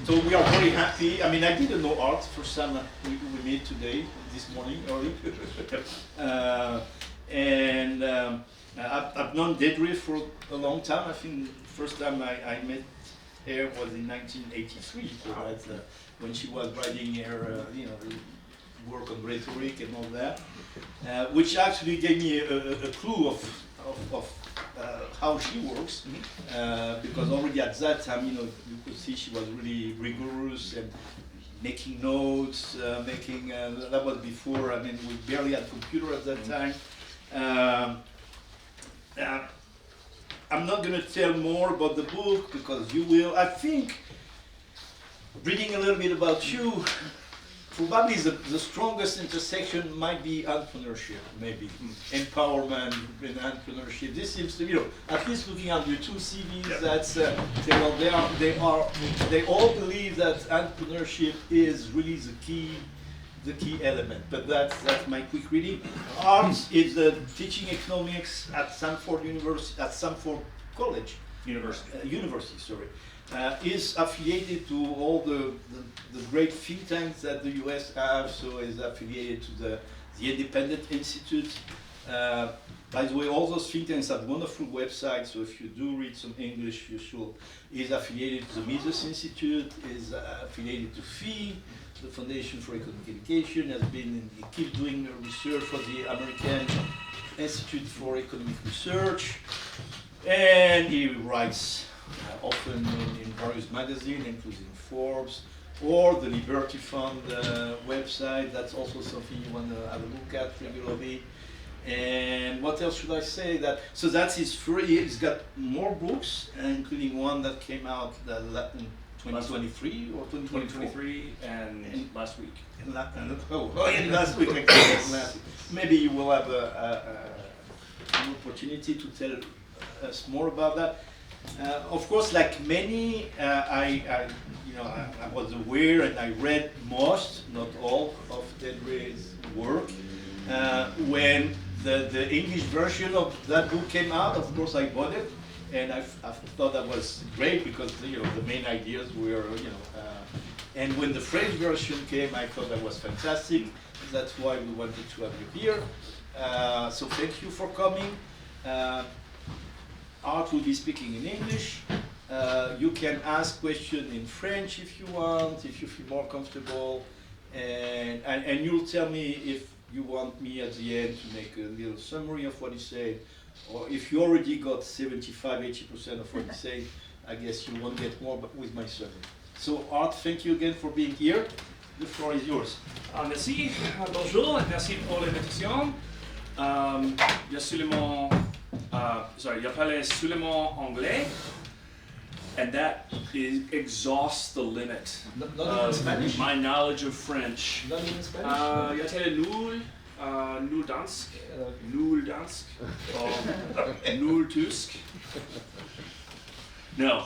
So we are very happy. I mean, I didn't know Art first time we met today, this morning early. I've known Deidre for a long time. I think the first time I met her was in 1983. So that's when she was writing her, work on rhetoric and all that, which actually gave me a clue of how she works, because already at that time, you could see she was really rigorous and making notes, that was before, I mean, we barely had computer at that time. I'm not going to tell more about the book because you will. I think reading a little bit about you, probably the strongest intersection might be entrepreneurship, maybe. Empowerment and entrepreneurship. This seems to be, at least looking at your two CVs, that's, they all believe that entrepreneurship is really the key element. But that's my quick reading. Art is teaching economics at Samford University, at Samford College. University, sorry. Is affiliated to all the great think tanks that the US have, so is affiliated to the Independent Institute. By the way, all those think tanks have wonderful websites, so if you do read some English, you should. Is affiliated to the Mises Institute, is affiliated to FEE, the Foundation for Economic Education, he keeps doing research for the American Institute for Economic Research, and he writes often in various magazines, including Forbes, or the Liberty Fund website. That's also something you want to have a look at regularly. And what else should I say? So that's his free. He's got more books, including one that came out in 2023 or 2023 and last week. Last week. Maybe you will have an opportunity to tell us more about that. Of course, like many, I was aware and I read most, not all, of Deidre's work. When the English version of that book came out, of course I bought it, and I thought that was great because the main ideas were and when the French version came, I thought that was fantastic. That's why we wanted to have you here. So thank you for coming. Art will be speaking in English. You can ask questions in French if you want, if you feel more comfortable, and you'll tell me if you want me at the end to make a little summary of what he said, or if you already got 75–80% of what he said, I guess you won't get more but with my summary. So Art, thank you again for being here. The floor is yours. Merci, bonjour, et merci pour l'invitation. Il parlait seulement anglais, and that exhausts the limit of my knowledge of French. Not even Spanish? Jag talar nul dansk, or nul tysk. No,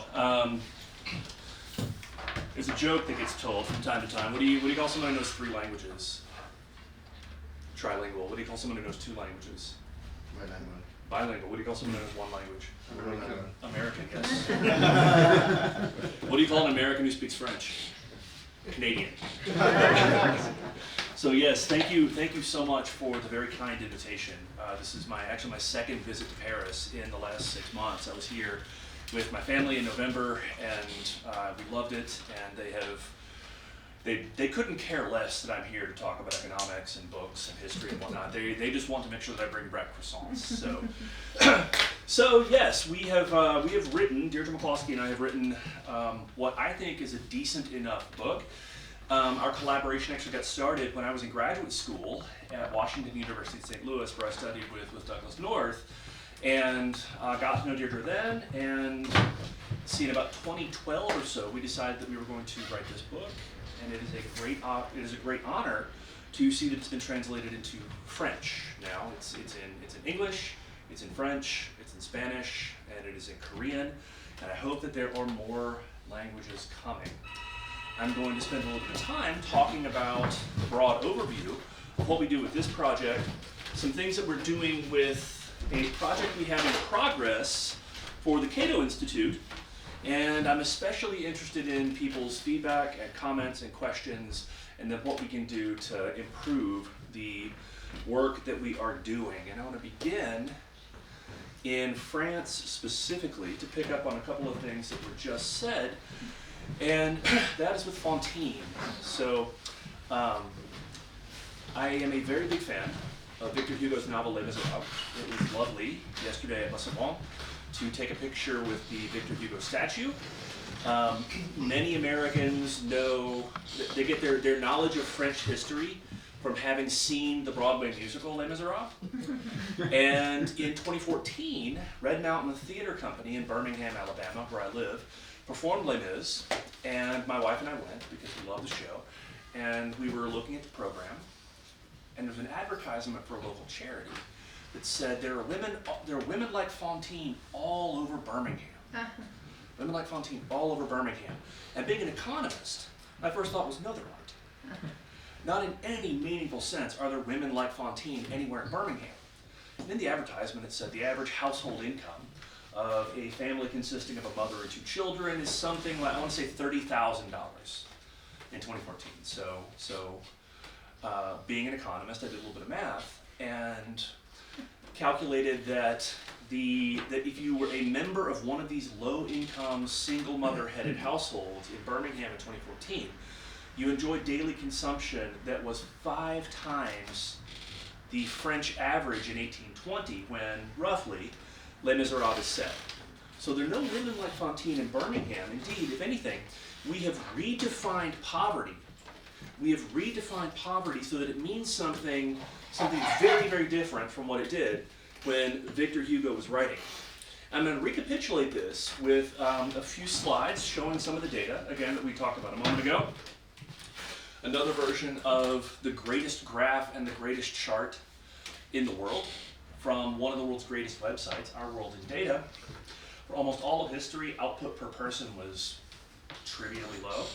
there's a joke that gets told from time to time. What do you call someone who knows 3 languages? Trilingual. What do you call someone who knows 2 languages? Bilingual. What do you call someone who knows 1 language? American, yes. What do you call an American who speaks French? Canadian. So yes, thank you so much for the very kind invitation. This is actually my second visit to Paris in the last 6 months. I was here with my family in November, and we loved it. And they couldn't care less that I'm here to talk about economics and books and history and whatnot. They just want to make sure that I bring back croissants. So yes, we have written, Deirdre McCloskey and I have written what I think is a decent enough book. Our collaboration actually got started when I was in graduate school at Washington University in St. Louis, where I studied with Douglas North, and got to know Deirdre then. And in about 2012 or so, we decided that we were going to write this book. And it is a great honor to see that it's been translated into French now. It's in English, it's in French, it's in Spanish, and it is in Korean. And I hope that there are more languages coming. I'm going to spend a little bit of time talking about the broad overview of what we do with this project, some things that we're doing with a project we have in progress for the Cato Institute, And I'm especially interested in people's feedback and comments and questions, and then what we can do to improve the work that we are doing. And I want to begin in France specifically to pick up on a couple of things that were just said, and that is with Fantine. So I am a very big fan of Victor Hugo's novel Les Miserables. It was lovely yesterday at Le Savant to take a picture with the Victor Hugo statue. Many Americans know, they get their knowledge of French history from having seen the Broadway musical Les Miserables. And in 2014, Red Mountain Theater Company in Birmingham, Alabama, where I live, performed Les Mis, and my wife and I went because we love the show, and we were looking at the program, and there was an advertisement for a local charity that said there are women like Fantine all over Birmingham. Women like Fantine all over Birmingham. And being an economist, my first thought was, no, there aren't. Not in any meaningful sense are there women like Fantine anywhere in Birmingham. And in the advertisement, it said the average household income of a family consisting of a mother and 2 children is something like, I want to say $30,000 in 2014. So being an economist, I did a little bit of math and calculated that if you were a member of one of these low-income, single mother-headed households in Birmingham in 2014, you enjoyed daily consumption that was 5 times the French average in 1820, when roughly Les Miserables is set. So there are no women like Fantine in Birmingham. Indeed, if anything, we have redefined poverty. We have redefined poverty so that it means something very, very different from what it did when Victor Hugo was writing. I'm going to recapitulate this with a few slides showing some of the data, again, that we talked about a moment ago. Another version of the greatest graph and the greatest chart in the world from one of the world's greatest websites, Our World in Data. For almost all of history, output per person was trivially low.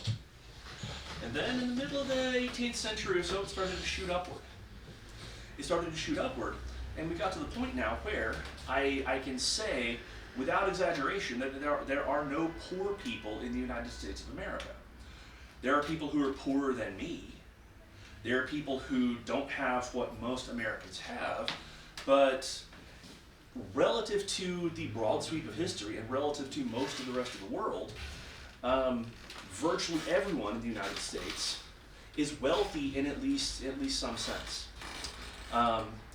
And then in the middle of the 18th century or so, it started to shoot upward. It started to shoot upward, and we got to the point now where I can say, without exaggeration, that there are no poor people in the United States of America. There are people who are poorer than me. There are people who don't have what most Americans have, but relative to the broad sweep of history and relative to most of the rest of the world, virtually everyone in the United States is wealthy in at least some sense.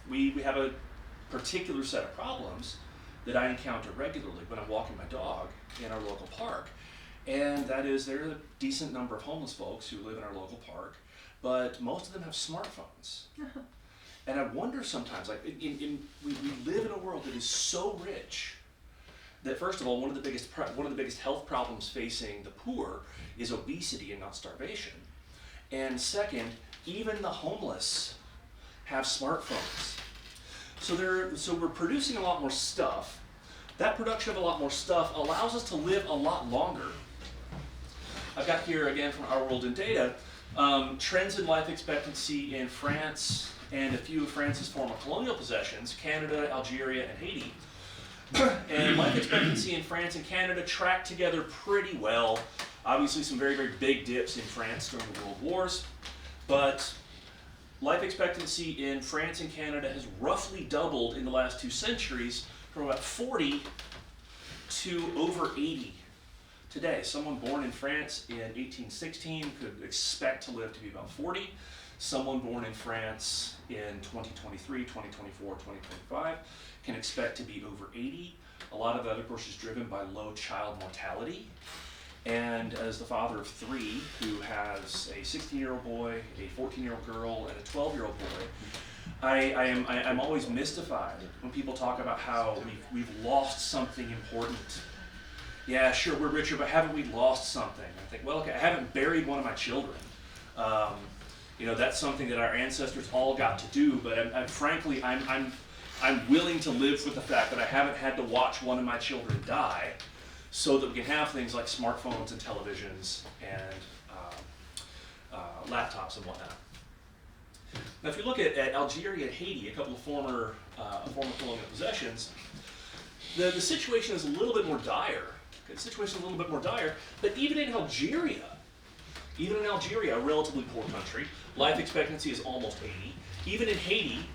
We have a particular set of problems that I encounter regularly when I'm walking my dog in our local park. And that is, there are a decent number of homeless folks who live in our local park, but most of them have smartphones. And I wonder sometimes, like, we live in a world that is so rich that, first of all, one of the biggest health problems facing the poor is obesity and not starvation. And second, even the homeless have smartphones. So we're producing a lot more stuff. That production of a lot more stuff allows us to live a lot longer. I've got here, again, from Our World in Data, trends in life expectancy in France and a few of France's former colonial possessions, Canada, Algeria, and Haiti. And life expectancy in France and Canada track together pretty well. Obviously some very, very big dips in France during the World Wars, but life expectancy in France and Canada has roughly doubled in the last 2 centuries from about 40 to over 80 today. Someone born in France in 1816 could expect to live to be about 40. Someone born in France in 2023, 2024, 2025 can expect to be over 80. A lot of that, of course, is driven by low child mortality. And as the father of 3 who has a 16-year-old boy, a 14-year-old girl, and a 12-year-old boy, I'm always mystified when people talk about how we've lost something important. Yeah, sure, we're richer, but haven't we lost something? I think, well, okay, I haven't buried one of my children. That's something that our ancestors all got to do, but frankly, I'm willing to live with the fact that I haven't had to watch one of my children die, so that we can have things like smartphones and televisions and laptops and whatnot. Now, if you look at Algeria and Haiti, a couple of former colonial possessions, the situation is a little bit more dire Okay, the situation is a little bit more dire, but even in Algeria, a relatively poor country, life expectancy is almost 80. Even in Haiti,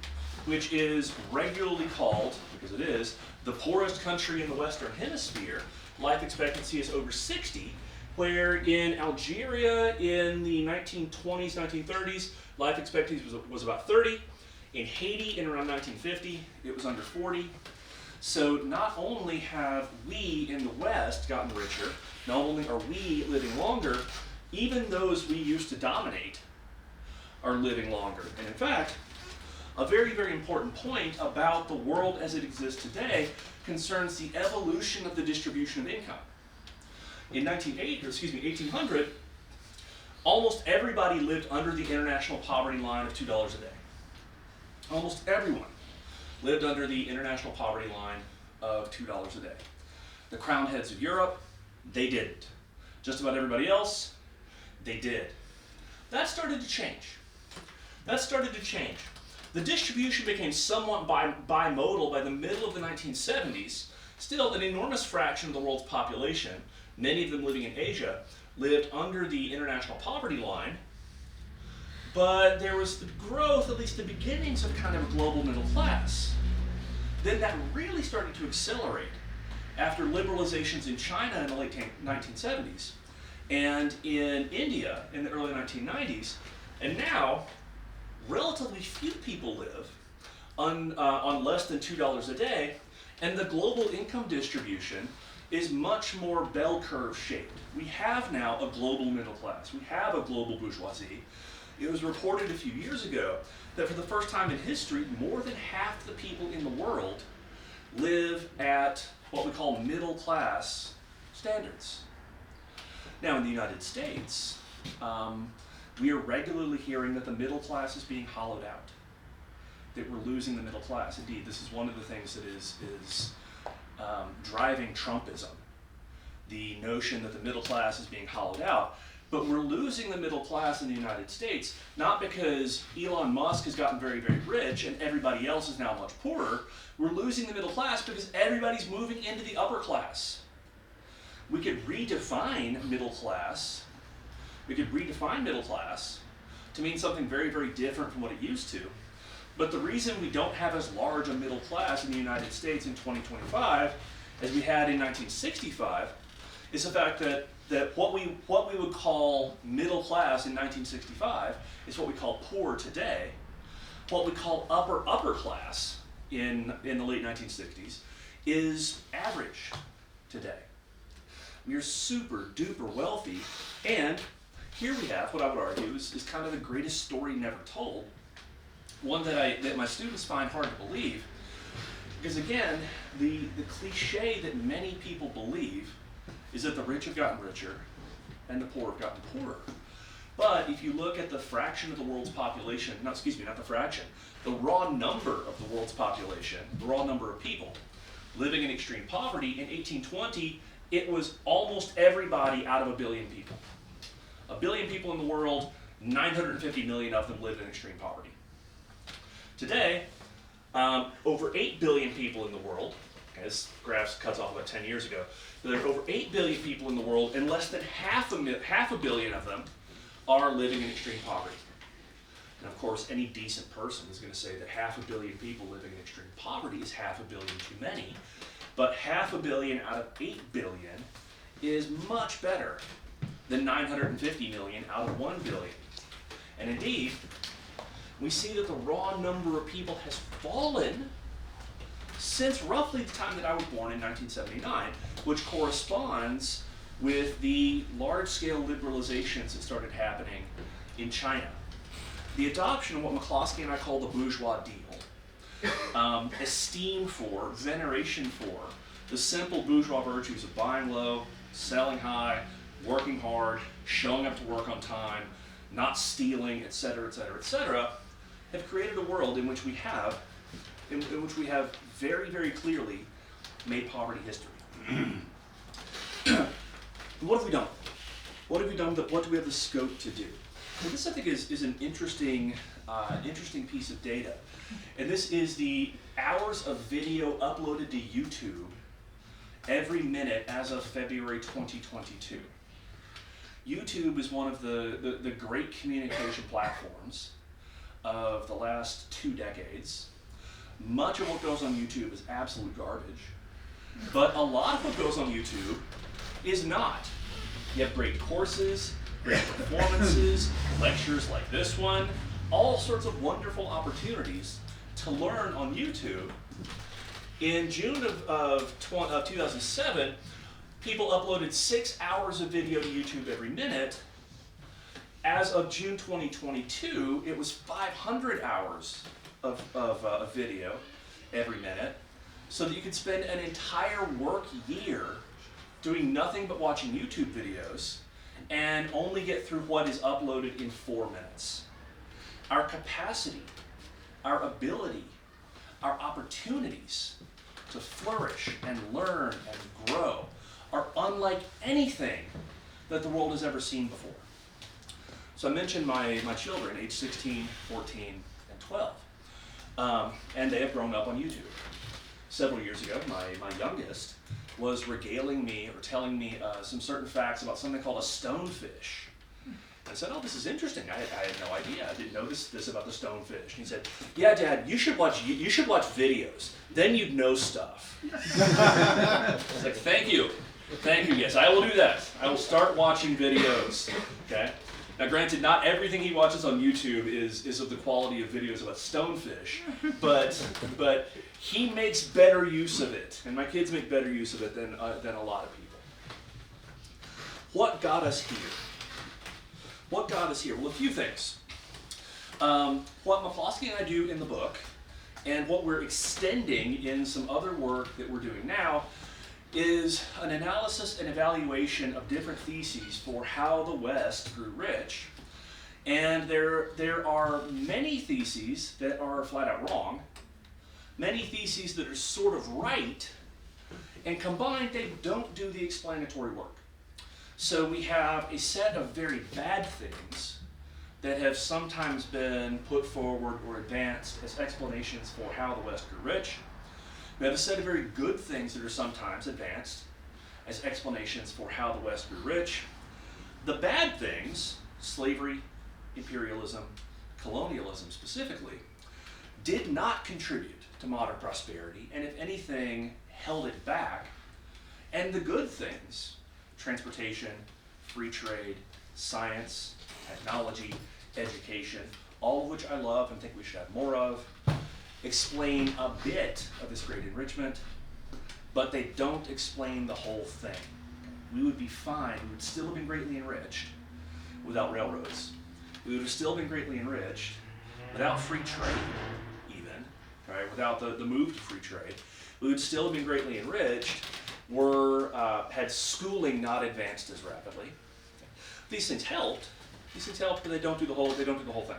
which is regularly called, because it is, the poorest country in the Western Hemisphere, life expectancy is over 60, where in Algeria in the 1920s, 1930s, life expectancy was about 30. In Haiti in around 1950, it was under 40. So not only have we in the West gotten richer, not only are we living longer, even those we used to dominate are living longer. And in fact, a very, very important point about the world as it exists today concerns the evolution of the distribution of income. In 1800, almost everybody lived under the international poverty line of $2 a day. Almost everyone lived under the international poverty line of $2 a day. The crowned heads of Europe, they didn't. Just about everybody else, they did. That started to change. The distribution became somewhat bimodal by the middle of the 1970s. Still, an enormous fraction of the world's population, many of them living in Asia, lived under the international poverty line. But there was the growth, at least the beginnings of kind of a global middle class. Then that really started to accelerate after liberalizations in China in the late 1970s and in India in the early 1990s. And now, relatively few people live on less than $2 a day, and the global income distribution is much more bell curve shaped. We have now a global middle class. We have a global bourgeoisie. It was reported a few years ago that for the first time in history, more than half the people in the world live at what we call middle class standards. Now in the United States, we are regularly hearing that the middle class is being hollowed out, that we're losing the middle class. Indeed, this is one of the things that is driving Trumpism, the notion that the middle class is being hollowed out. But we're losing the middle class in the United States, not because Elon Musk has gotten very, very rich and everybody else is now much poorer. We're losing the middle class because everybody's moving into the upper class. We could redefine middle class. To mean something very, very different from what it used to. But the reason we don't have as large a middle class in the United States in 2025 as we had in 1965 is the fact that what we would call middle class in 1965 is what we call poor today. What we call upper class in the late 1960s is average today. We are super duper wealthy, and here we have what I would argue is kind of the greatest story never told. One that my students find hard to believe, because again, the cliche that many people believe is that the rich have gotten richer and the poor have gotten poorer. But if you look at the fraction of the world's population, not the fraction, the raw number of the world's population, the raw number of people living in extreme poverty, in 1820, it was almost everybody out of 1 billion people. 1 billion people in the world, 950 million of them lived in extreme poverty. Today, over 8 billion people in the world, okay, this graph cuts off about 10 years ago, but there are over 8 billion people in the world, and less than half a billion of them are living in extreme poverty. And of course, any decent person is going to say that 500 million people living in extreme poverty is 500 million too many, but 500 million out of 8 billion is much better than 950 million out of 1 billion. And indeed, we see that the raw number of people has fallen since roughly the time that I was born in 1979, which corresponds with the large-scale liberalizations that started happening in China. The adoption of what McCloskey and I call the bourgeois deal, esteem for, veneration for, the simple bourgeois virtues of buying low, selling high, working hard, showing up to work on time, not stealing, etc., etc., etc., have created a world in which we have very, very clearly made poverty history. What have we done? What have we done? What do we have the scope to do? Well, this I think is an interesting piece of data, and this is the hours of video uploaded to YouTube every minute as of February 2022. YouTube is one of the great communication platforms of the last 2 decades. Much of what goes on YouTube is absolute garbage, but a lot of what goes on YouTube is not. You have great courses, great performances, lectures like this one, all sorts of wonderful opportunities to learn on YouTube. In June of 2007, people uploaded 6 hours of video to YouTube every minute. As of June 2022, it was 500 hours of video every minute, so that you could spend an entire work year doing nothing but watching YouTube videos and only get through what is uploaded in 4 minutes. Our capacity, our ability, our opportunities to flourish and learn and grow are unlike anything that the world has ever seen before. So I mentioned my children, age 16, 14, and 12, and they have grown up on YouTube. Several years ago, my youngest was regaling me or telling me some certain facts about something called a stonefish. I said, oh, this is interesting. I had no idea. I didn't know this about the stonefish. And he said, yeah, Dad, you should watch videos. Then you'd know stuff. I was like, thank you. Thank you, yes, I will do that. I will start watching videos, okay? Now granted, not everything he watches on YouTube is of the quality of videos about stonefish, but he makes better use of it, and my kids make better use of it than a lot of people. What got us here? What got us here? Well, a few things. What McCloskey and I do in the book, and what we're extending in some other work that we're doing now, is an analysis and evaluation of different theses for how the West grew rich. And there are many theses that are flat out wrong, many theses that are sort of right, and combined they don't do the explanatory work. So we have a set of very bad things that have sometimes been put forward or advanced as explanations for how the West grew rich. We have a set of very good things that are sometimes advanced as explanations for how the West grew rich. The bad things, slavery, imperialism, colonialism specifically, did not contribute to modern prosperity, and if anything, held it back. And the good things, transportation, free trade, science, technology, education, all of which I love and think we should have more of, explain a bit of this great enrichment, but they don't explain the whole thing. We would be fine, we would still have been greatly enriched without railroads. We would have still been greatly enriched without free trade, even, right? Without the move to free trade. We would still have been greatly enriched had schooling not advanced as rapidly. These things helped, but they don't do the whole thing.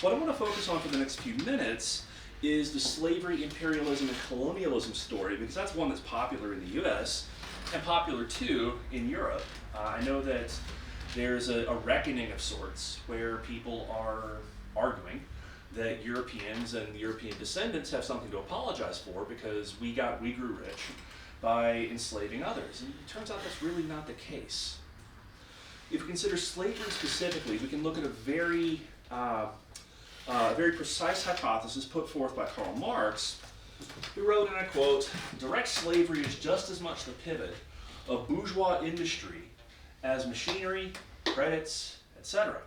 What I want to focus on for the next few minutes is the slavery, imperialism, and colonialism story, because that's one that's popular in the US and popular too in Europe. I know that there's a reckoning of sorts where people are arguing that Europeans and European descendants have something to apologize for because we grew rich by enslaving others. And it turns out that's really not the case. If we consider slavery specifically, we can look at a very precise hypothesis put forth by Karl Marx, who wrote, and I quote, "Direct slavery is just as much the pivot of bourgeois industry as machinery, credits, etc.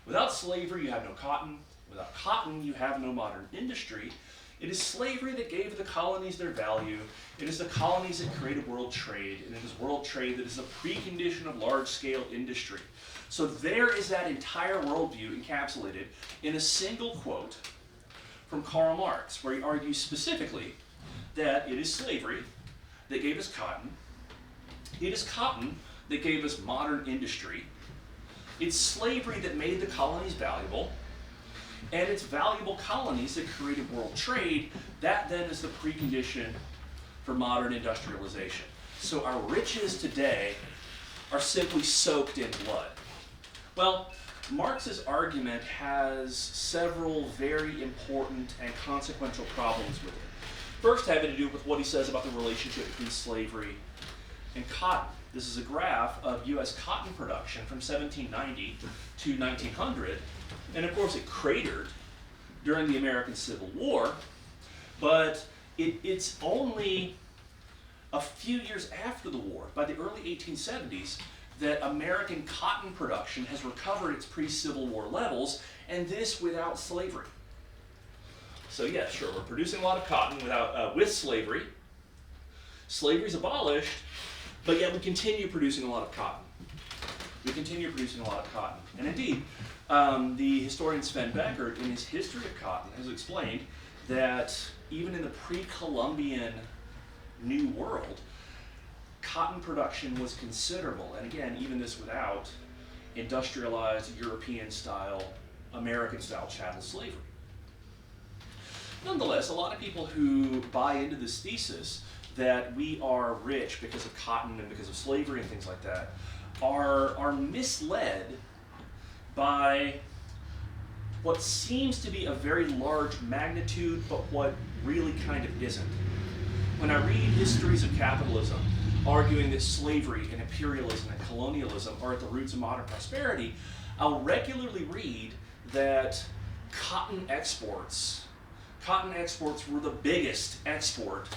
Without slavery, you have no cotton. Without cotton, you have no modern industry. It is slavery that gave the colonies their value. It is the colonies that created world trade, and it is world trade that is a precondition of large-scale industry." So there is that entire worldview encapsulated in a single quote from Karl Marx, where he argues specifically that it is slavery that gave us cotton. It is cotton that gave us modern industry. It's slavery that made the colonies valuable. And it's valuable colonies that created world trade. That then is the precondition for modern industrialization. So our riches today are simply soaked in blood. Well, Marx's argument has several very important and consequential problems with it. First, having to do with what he says about the relationship between slavery and cotton. This is a graph of U.S. cotton production from 1790 to 1900, and of course it cratered during the American Civil War, but it's only a few years after the war, by the early 1870s, that American cotton production has recovered its pre-Civil War levels, and this without slavery. So yeah, sure, we're producing a lot of cotton with slavery. Slavery's abolished, but yet we continue producing a lot of cotton. We continue producing a lot of cotton. And indeed, the historian Sven Beckert, in his History of Cotton, has explained that even in the pre-Columbian New World, cotton production was considerable. And again, even this without industrialized European-style, American-style chattel slavery. Nonetheless, a lot of people who buy into this thesis that we are rich because of cotton and because of slavery and things like that are misled by what seems to be a very large magnitude, but what really kind of isn't. When I read histories of capitalism, arguing that slavery and imperialism and colonialism are at the roots of modern prosperity, I'll regularly read that cotton exports were the biggest export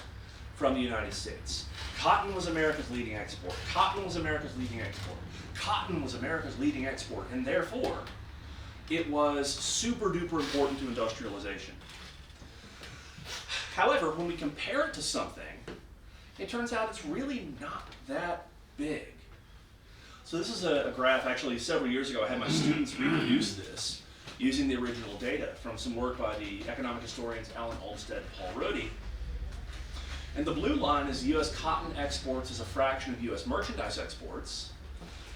from the United States. Cotton was America's leading export. Cotton was America's leading export. Cotton was America's leading export, and therefore, it was super duper important to industrialization. However, when we compare it to something, it turns out it's really not that big. So this is a graph, actually several years ago I had my students reproduce this using the original data from some work by the economic historians Alan Olmsted and Paul Rohde. And the blue line is U.S. cotton exports as a fraction of U.S. merchandise exports.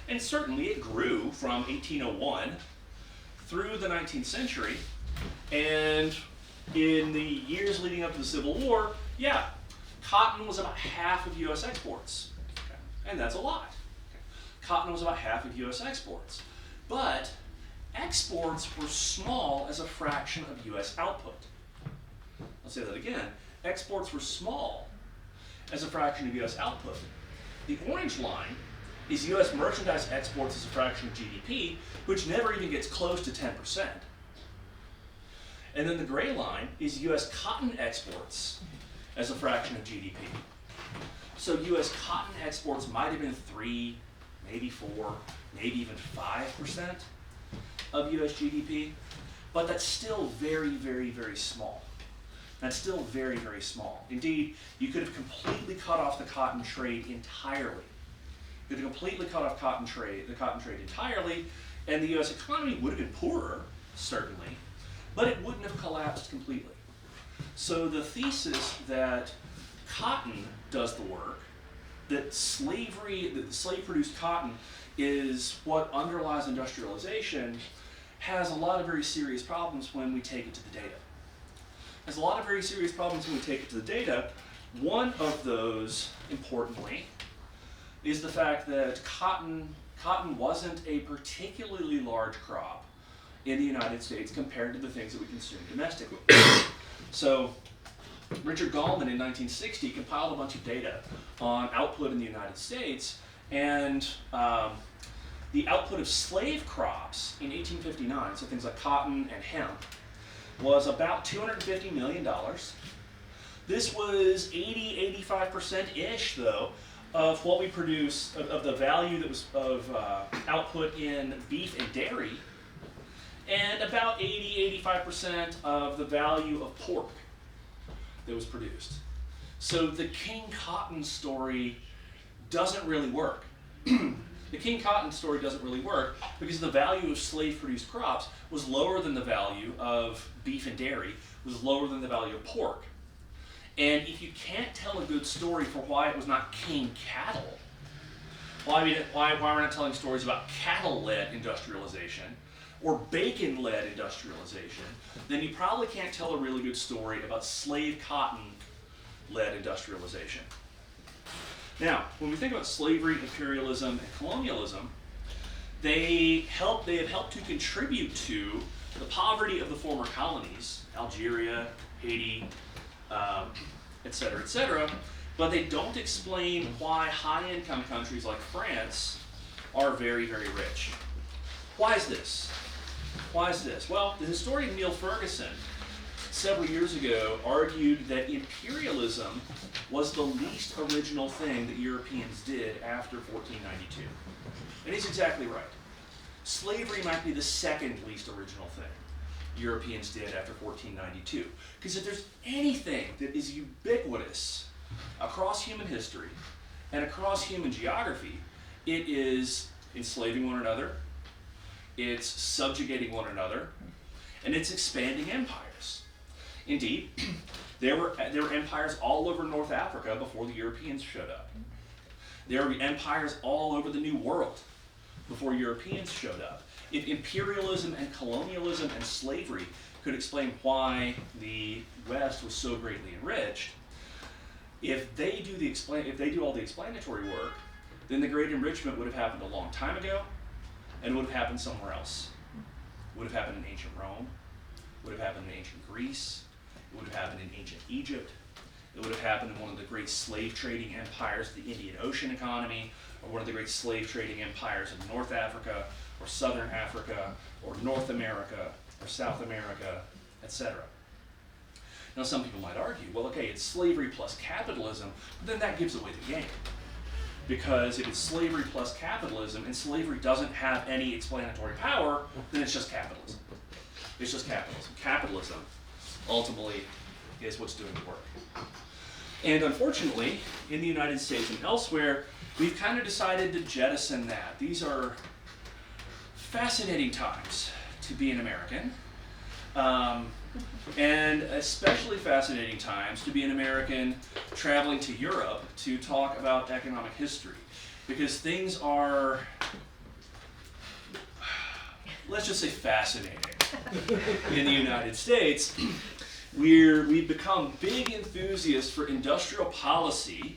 And certainly it grew from 1801 through the 19th century. And in the years leading up to the Civil War, yeah, cotton was about half of U.S. exports. Okay. And that's a lot. Okay. Cotton was about half of U.S. exports. But exports were small as a fraction of U.S. output. I'll say that again. Exports were small as a fraction of U.S. output. The orange line is U.S. merchandise exports as a fraction of GDP, which never even gets close to 10%. And then the gray line is U.S. cotton exports as a fraction of GDP. So U.S. cotton exports might have been 3, maybe 4, maybe even 5% of U.S. GDP, but that's still very, very, very small. That's still very, very small. Indeed, you could have completely cut off the cotton trade entirely. You could have completely cut off the cotton trade entirely, and the U.S. economy would have been poorer, certainly, but it wouldn't have collapsed completely. So the thesis that cotton does the work, that slave-produced cotton is what underlies industrialization, has a lot of very serious problems when we take it to the data. There's a lot of very serious problems when we take it to the data. One of those, importantly, is the fact that cotton wasn't a particularly large crop in the United States compared to the things that we consume domestically. So Richard Gallman in 1960 compiled a bunch of data on output in the United States, and the output of slave crops in 1859, so things like cotton and hemp, was about $250 million. This was 85%-ish, though, of what we produce, of the value that was of output in beef and dairy, and about 85% of the value of pork that was produced. So the King Cotton story doesn't really work. The King Cotton story doesn't really work because the value of slave-produced crops was lower than the value of beef and dairy, was lower than the value of pork. And if you can't tell a good story for why it was not king cattle, why we're not telling stories about cattle-led industrialization or bacon-led industrialization, then you probably can't tell a really good story about slave cotton-led industrialization. Now, when we think about slavery, imperialism, and colonialism, they have helped to contribute to the poverty of the former colonies, Algeria, Haiti, etc., but they don't explain why high-income countries like France are very, very rich. Why is this? Why is this? Well, the historian Neil Ferguson, several years ago, argued that imperialism was the least original thing that Europeans did after 1492. And he's exactly right. Slavery might be the second least original thing Europeans did after 1492. Because if there's anything that is ubiquitous across human history and across human geography, it is enslaving one another, it's subjugating one another, and it's expanding empires. Indeed, there were empires all over North Africa before the Europeans showed up. There were empires all over the New World before Europeans showed up. If imperialism and colonialism and slavery could explain why the West was so greatly enriched, if they do all the explanatory work, then the Great Enrichment would have happened a long time ago, and it would have happened somewhere else. It would have happened in ancient Rome, it would have happened in ancient Greece, it would have happened in ancient Egypt, it would have happened in one of the great slave trading empires, the Indian Ocean economy, or one of the great slave trading empires in North Africa, or Southern Africa, or North America, or South America, etc. Now some people might argue, well, okay, it's slavery plus capitalism, but then that gives away the game. Because if it's slavery plus capitalism, and slavery doesn't have any explanatory power, then it's just capitalism. It's just capitalism. Capitalism, ultimately, is what's doing the work. And unfortunately, in the United States and elsewhere, we've kind of decided to jettison that. These are fascinating times to be an American, and especially fascinating times to be an American traveling to Europe to talk about economic history, because things are, let's just say, fascinating. In the United States, we've become big enthusiasts for industrial policy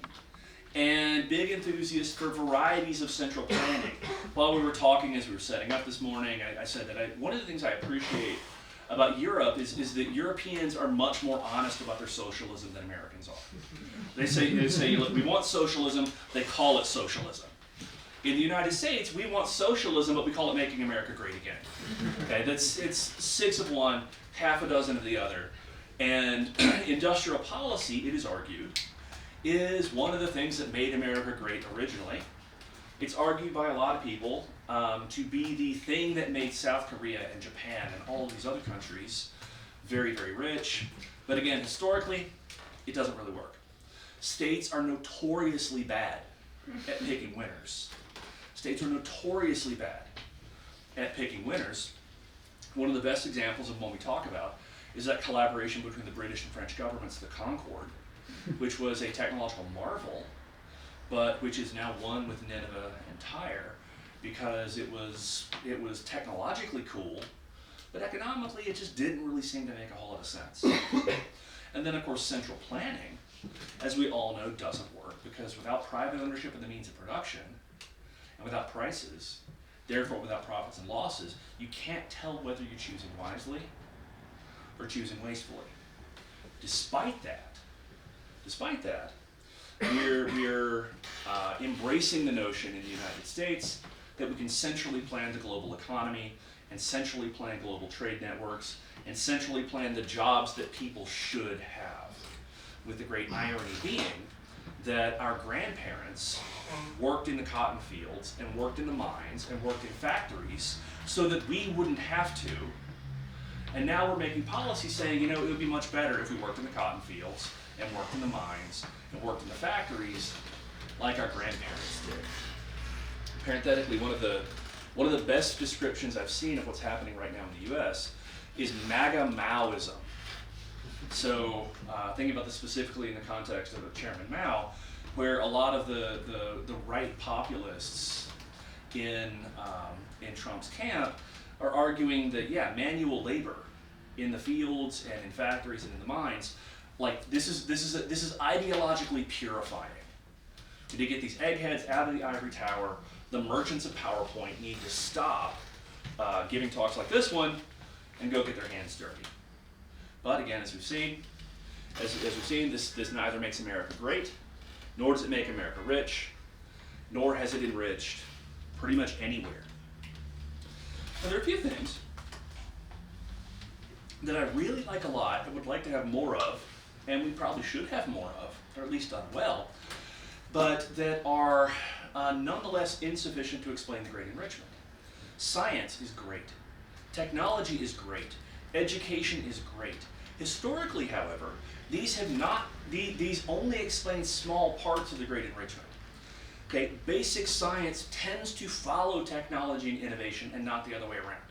and big enthusiasts for varieties of central planning. While we were talking as we were setting up this morning, I said that one of the things I appreciate about Europe is that Europeans are much more honest about their socialism than Americans are. They say, look, we want socialism, they call it socialism. In the United States, we want socialism, but we call it making America great again. Okay, it's 6 of one, half a dozen of the other. And industrial policy, it is argued, is one of the things that made America great originally. It's argued by a lot of people to be the thing that made South Korea and Japan and all of these other countries very, very rich. But again, historically, it doesn't really work. States are notoriously bad at picking winners. States are notoriously bad at picking winners. One of the best examples of one we talk about is that collaboration between the British and French governments, the Concorde, which was a technological marvel, but which is now one with Nineveh and Tyre, because it was technologically cool, but economically it just didn't really seem to make a whole lot of sense. And then of course central planning, as we all know, doesn't work, because without private ownership of the means of production, and without prices, therefore without profits and losses, you can't tell whether you're choosing wisely or choosing wastefully. Despite that, we're embracing the notion in the United States that we can centrally plan the global economy and centrally plan global trade networks and centrally plan the jobs that people should have, with the great irony being that our grandparents worked in the cotton fields and worked in the mines and worked in factories so that we wouldn't have to. And now we're making policy saying, it would be much better if we worked in the cotton fields and worked in the mines and worked in the factories like our grandparents did. Parenthetically, one of the best descriptions I've seen of what's happening right now in the US is MAGA Maoism. So thinking about this specifically in the context of Chairman Mao, where a lot of the right populists in Trump's camp are arguing that, manual labor in the fields and in factories and in the mines, like this is ideologically purifying. To get these eggheads out of the ivory tower, the merchants of PowerPoint need to stop giving talks like this one and go get their hands dirty. But again, as we've seen, As we've seen, this neither makes America great, nor does it make America rich, nor has it enriched pretty much anywhere. Now, there are a few things that I really like a lot and would like to have more of, and we probably should have more of, or at least done well, but that are nonetheless insufficient to explain the great enrichment. Science is great. Technology is great. Education is great. Historically, however, these only explain small parts of the great enrichment. Okay, basic science tends to follow technology and innovation and not the other way around.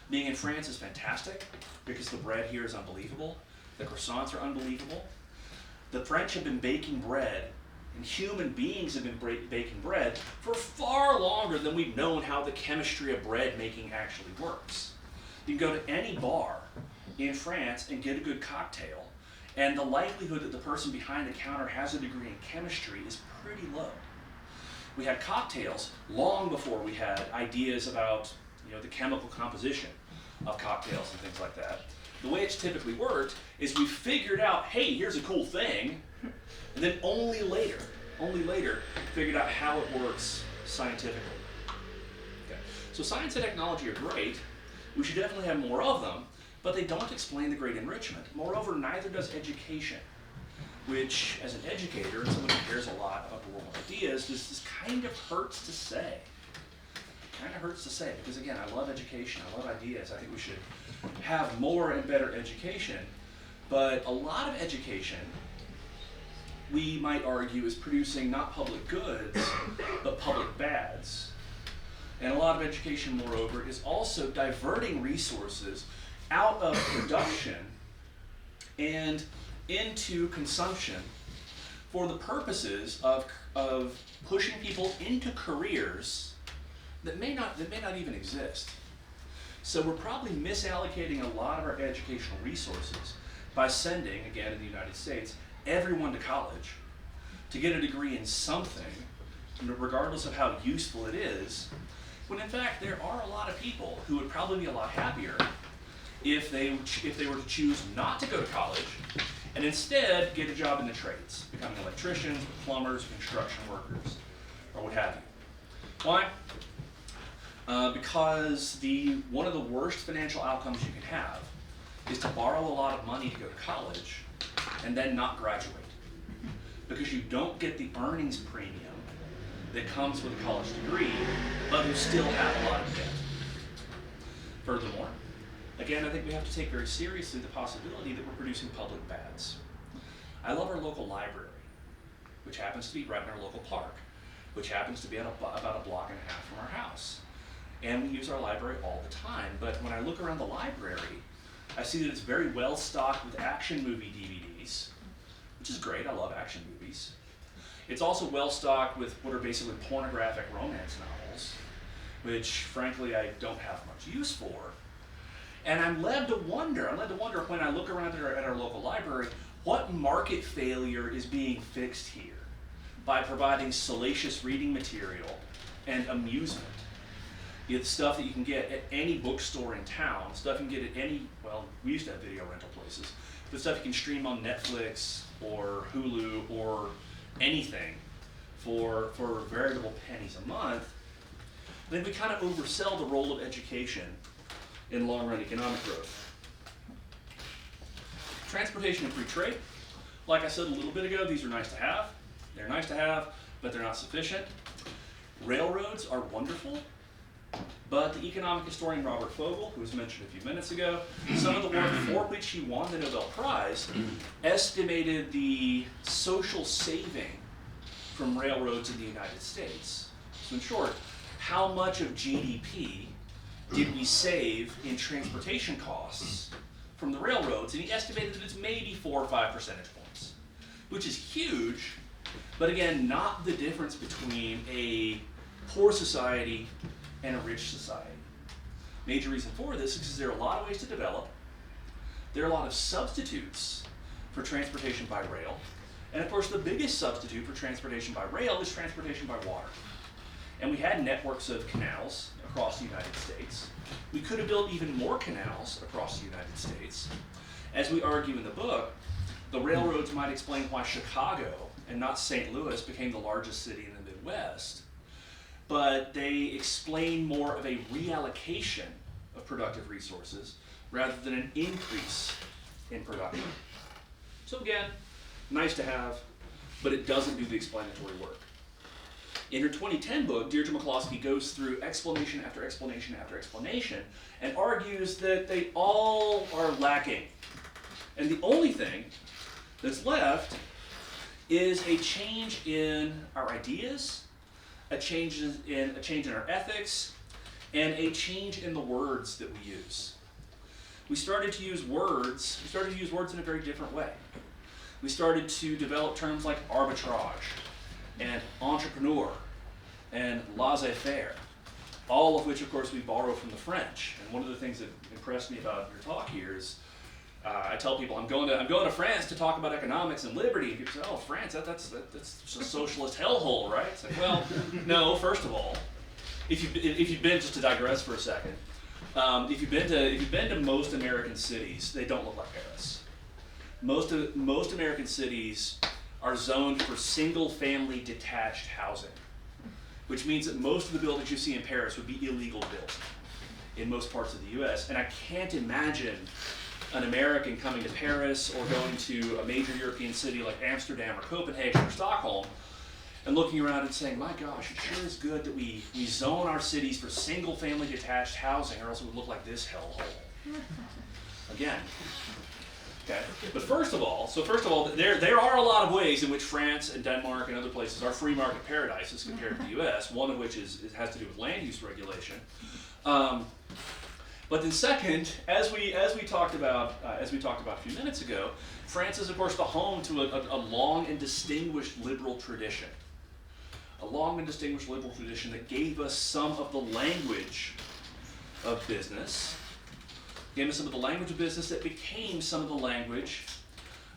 Being in France is fantastic because the bread here is unbelievable. The croissants are unbelievable. The French have been baking bread, and human beings have been baking bread for far longer than we've known how the chemistry of bread making actually works. You can go to any bar in France and get a good cocktail, and the likelihood that the person behind the counter has a degree in chemistry is pretty low. We had cocktails long before we had ideas about the chemical composition of cocktails and things like that. The way it's typically worked is we figured out, hey, here's a cool thing, and then only later figured out how it works scientifically. Okay. So science and technology are great. We should definitely have more of them, but they don't explain the great enrichment. Moreover, neither does education, which, as an educator and someone who cares a lot about the world of ideas, this kind of hurts to say. Because, again, I love education. I love ideas. I think we should have more and better education. But a lot of education, we might argue, is producing not public goods, but public bads. And a lot of education, moreover, is also diverting resources out of production and into consumption for the purposes of pushing people into careers that may not even exist. So we're probably misallocating a lot of our educational resources by sending, again in the United States, everyone to college to get a degree in something, regardless of how useful it is, when in fact there are a lot of people who would probably be a lot happier if they were to choose not to go to college and instead get a job in the trades, becoming electricians, plumbers, construction workers, or what have you. Why? Because one of the worst financial outcomes you can have is to borrow a lot of money to go to college and then not graduate, because you don't get the earnings premium that comes with a college degree, but you still have a lot of debt. Furthermore, again, I think we have to take very seriously the possibility that we're producing public bads. I love our local library, which happens to be right in our local park, which happens to be about a block and a half from our house. And we use our library all the time, but when I look around the library, I see that it's very well stocked with action movie DVDs, which is great. I love action movies. It's also well stocked with what are basically pornographic romance novels, which frankly I don't have much use for. And I'm led to wonder when I look around at our local library, what market failure is being fixed here by providing salacious reading material and amusement. It's stuff that you can get at any bookstore in town, stuff you can get at we used to have video rental places, but stuff you can stream on Netflix or Hulu or anything for veritable pennies a month. I think we kind of oversell the role of education in long-run economic growth. Transportation and free trade. Like I said a little bit ago, these are nice to have. They're nice to have, but they're not sufficient. Railroads are wonderful, but the economic historian Robert Fogel, who was mentioned a few minutes ago, some of the work for which he won the Nobel Prize, estimated the social saving from railroads in the United States. So in short, how much of GDP did we save in transportation costs from the railroads? And he estimated that it's maybe 4 or 5 percentage points, which is huge, but again, not the difference between a poor society and a rich society. Major reason for this is because there are a lot of ways to develop. There are a lot of substitutes for transportation by rail. And of course, the biggest substitute for transportation by rail is transportation by water. And we had networks of canals across the United States. We could have built even more canals across the United States. As we argue in the book, The railroads might explain why Chicago and not St. Louis became the largest city in the Midwest, but they explain more of a reallocation of productive resources rather than an increase in production. So again, nice to have, but it doesn't do the explanatory work. In her 2010 book, Deirdre McCloskey goes through explanation after explanation after explanation and argues that they all are lacking. And the only thing that's left is a change in our ideas, a change in our ethics, and a change in the words that we use. We started to use words in a very different way. We started to develop terms like arbitrage and entrepreneur and laissez-faire, all of which, of course, we borrow from the French. And one of the things that impressed me about your talk here is I tell people I'm going to France to talk about economics and liberty. And people say, "Oh, France, that's just a socialist hellhole, right?" It's like, well, no. First of all, if you've been, just to digress for a second, if you've been to most American cities, they don't look like Paris. Most American cities are zoned for single-family detached housing, which means that most of the buildings you see in Paris would be illegal built in most parts of the U.S. And I can't imagine an American coming to Paris or going to a major European city like Amsterdam or Copenhagen or Stockholm and looking around and saying, "My gosh, it sure is good that we zone our cities for single-family detached housing, or else it would look like this hellhole." Again. Okay. But first of all, there are a lot of ways in which France and Denmark and other places are free market paradises compared to the U.S. One of which has to do with land use regulation. But then second, as we talked about a few minutes ago, France is of course the home to a long and distinguished liberal tradition. A long and distinguished liberal tradition that gave us some of the language of business. Gave us some of the language of business that became some of the language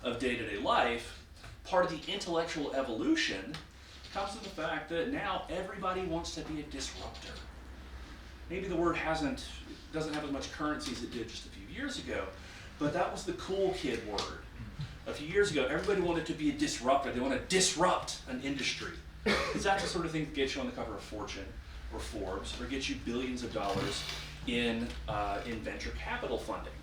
of day-to-day life. Part of the intellectual evolution comes from the fact that now everybody wants to be a disruptor. Maybe the word doesn't have as much currency as it did just a few years ago, but that was the cool kid word. A few years ago, everybody wanted to be a disruptor. They want to disrupt an industry. Because that's the sort of thing that gets you on the cover of Fortune or Forbes, or gets you billions of dollars in venture capital funding.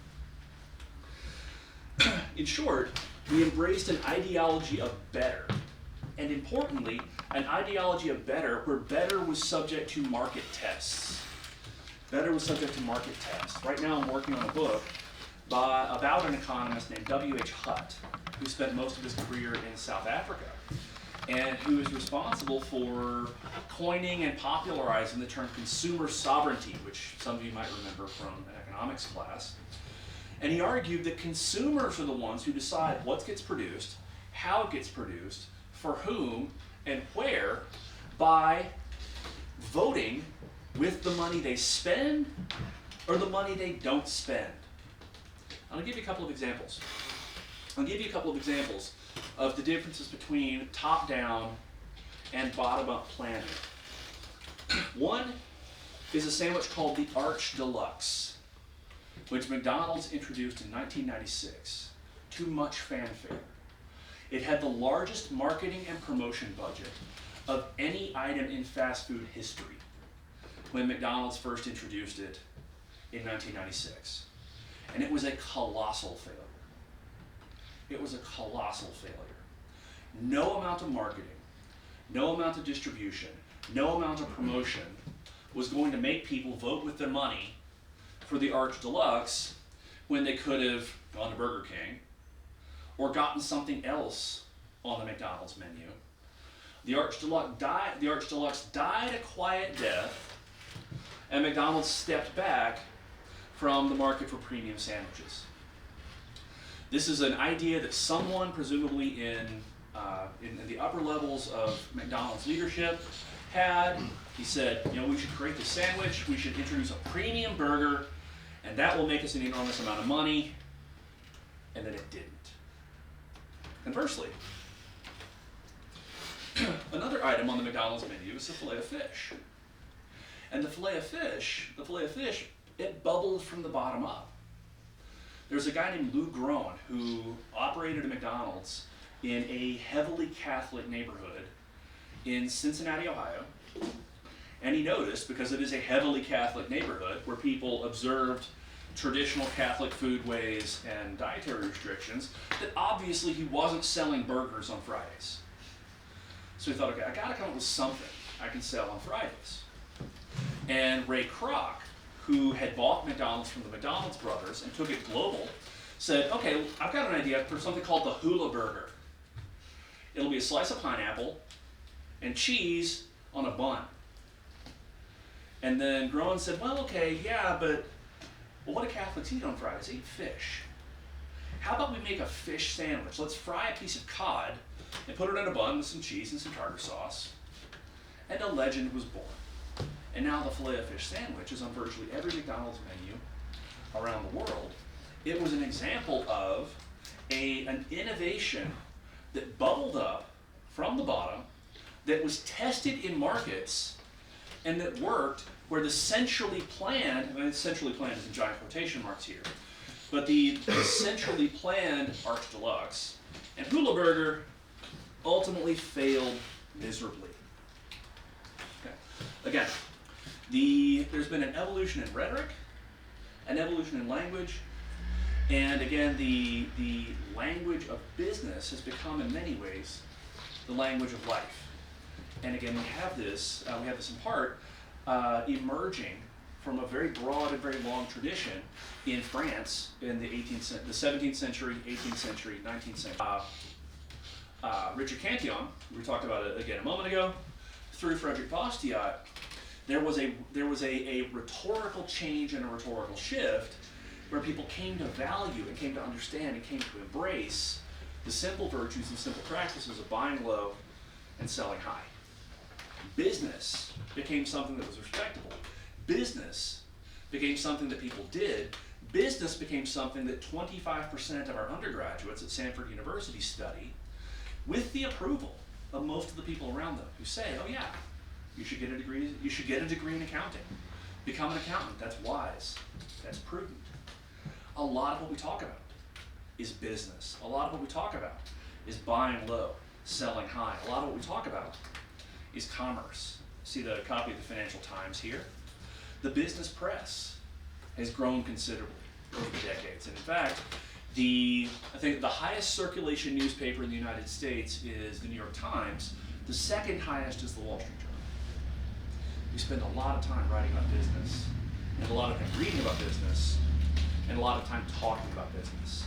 In short, we embraced an ideology of better, and importantly, an ideology of better where better was subject to market tests. Better was subject to market tests. Right now I'm working on a book about an economist named W.H. Hutt, who spent most of his career in South Africa, and who is responsible for coining and popularizing the term consumer sovereignty, which some of you might remember from an economics class. And he argued that consumers are the ones who decide what gets produced, how it gets produced, for whom, and where, by voting with the money they spend or the money they don't spend. I'm going to give you a couple of examples. Of the differences between top-down and bottom-up planning. One is a sandwich called the Arch Deluxe, which McDonald's introduced in 1996 to much fanfare. It had the largest marketing and promotion budget of any item in fast food history when McDonald's first introduced it in 1996. And it was a colossal failure. It was a colossal failure. No amount of marketing, no amount of distribution, no amount of promotion was going to make people vote with their money for the Arch Deluxe when they could have gone to Burger King or gotten something else on the McDonald's menu. The Arch Deluxe died a quiet death, and McDonald's stepped back from the market for premium sandwiches. This is an idea that someone, presumably in the upper levels of McDonald's leadership, had. He said, we should create this sandwich, we should introduce a premium burger, and that will make us an enormous amount of money, and then it didn't. Conversely, another item on the McDonald's menu is the filet of fish. And the filet of fish, it bubbled from the bottom up. There's a guy named Lou Groen who operated a McDonald's in a heavily Catholic neighborhood in Cincinnati, Ohio. And he noticed, because it is a heavily Catholic neighborhood where people observed traditional Catholic foodways and dietary restrictions, that obviously he wasn't selling burgers on Fridays. So he thought, okay, I gotta come up with something I can sell on Fridays. And Ray Kroc, who had bought McDonald's from the McDonald's brothers and took it global, said, okay, I've got an idea for something called the hula burger. It'll be a slice of pineapple and cheese on a bun. And then Groen said, well, okay, yeah, but what do Catholics eat on Fridays? They eat fish. How about we make a fish sandwich? Let's fry a piece of cod and put it in a bun with some cheese and some tartar sauce. And a legend was born. And now the Filet-O-Fish sandwich is on virtually every McDonald's menu around the world. It was an example of an innovation that bubbled up from the bottom, that was tested in markets, and that worked, where the centrally planned, and centrally planned is in giant quotation marks here, but the centrally planned Arch Deluxe and Hula Burger ultimately failed miserably. Okay. Again, there's been an evolution in rhetoric, an evolution in language, and again, the language of business has become in many ways the language of life. And again, we have this in part emerging from a very broad and very long tradition in France in the 17th century, 18th century, 19th century. Richard Cantillon, we talked about it again a moment ago, through Frederick Bastiat, there was a rhetorical change and a rhetorical shift where people came to value and came to understand and came to embrace the simple virtues and simple practices of buying low and selling high. Business became something that was respectable. Business became something that people did. Business became something that 25% of our undergraduates at Samford University study with the approval of most of the people around them who say, oh yeah, you should get a degree in accounting. Become an accountant, that's wise, that's prudent. A lot of what we talk about is business. A lot of what we talk about is buying low, selling high. A lot of what we talk about is commerce. See the copy of the Financial Times here? The business press has grown considerably over the decades. And in fact, I think the highest circulation newspaper in the United States is the New York Times. The second highest is the Wall Street Journal. We spend a lot of time writing about business, and a lot of time reading about business, and a lot of time talking about business.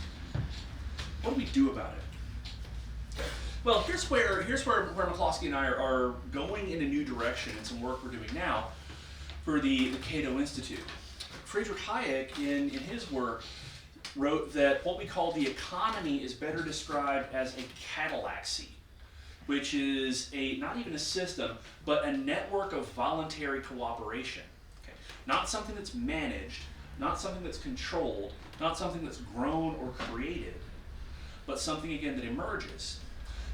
What do we do about it? Well, here's where McCloskey and I are going in a new direction in some work we're doing now for the Cato Institute. Friedrich Hayek, in his work, wrote that what we call the economy is better described as a catalaxy, which is not even a system, but a network of voluntary cooperation. Okay? Not something that's managed, not something that's controlled, not something that's grown or created, but something, again, that emerges.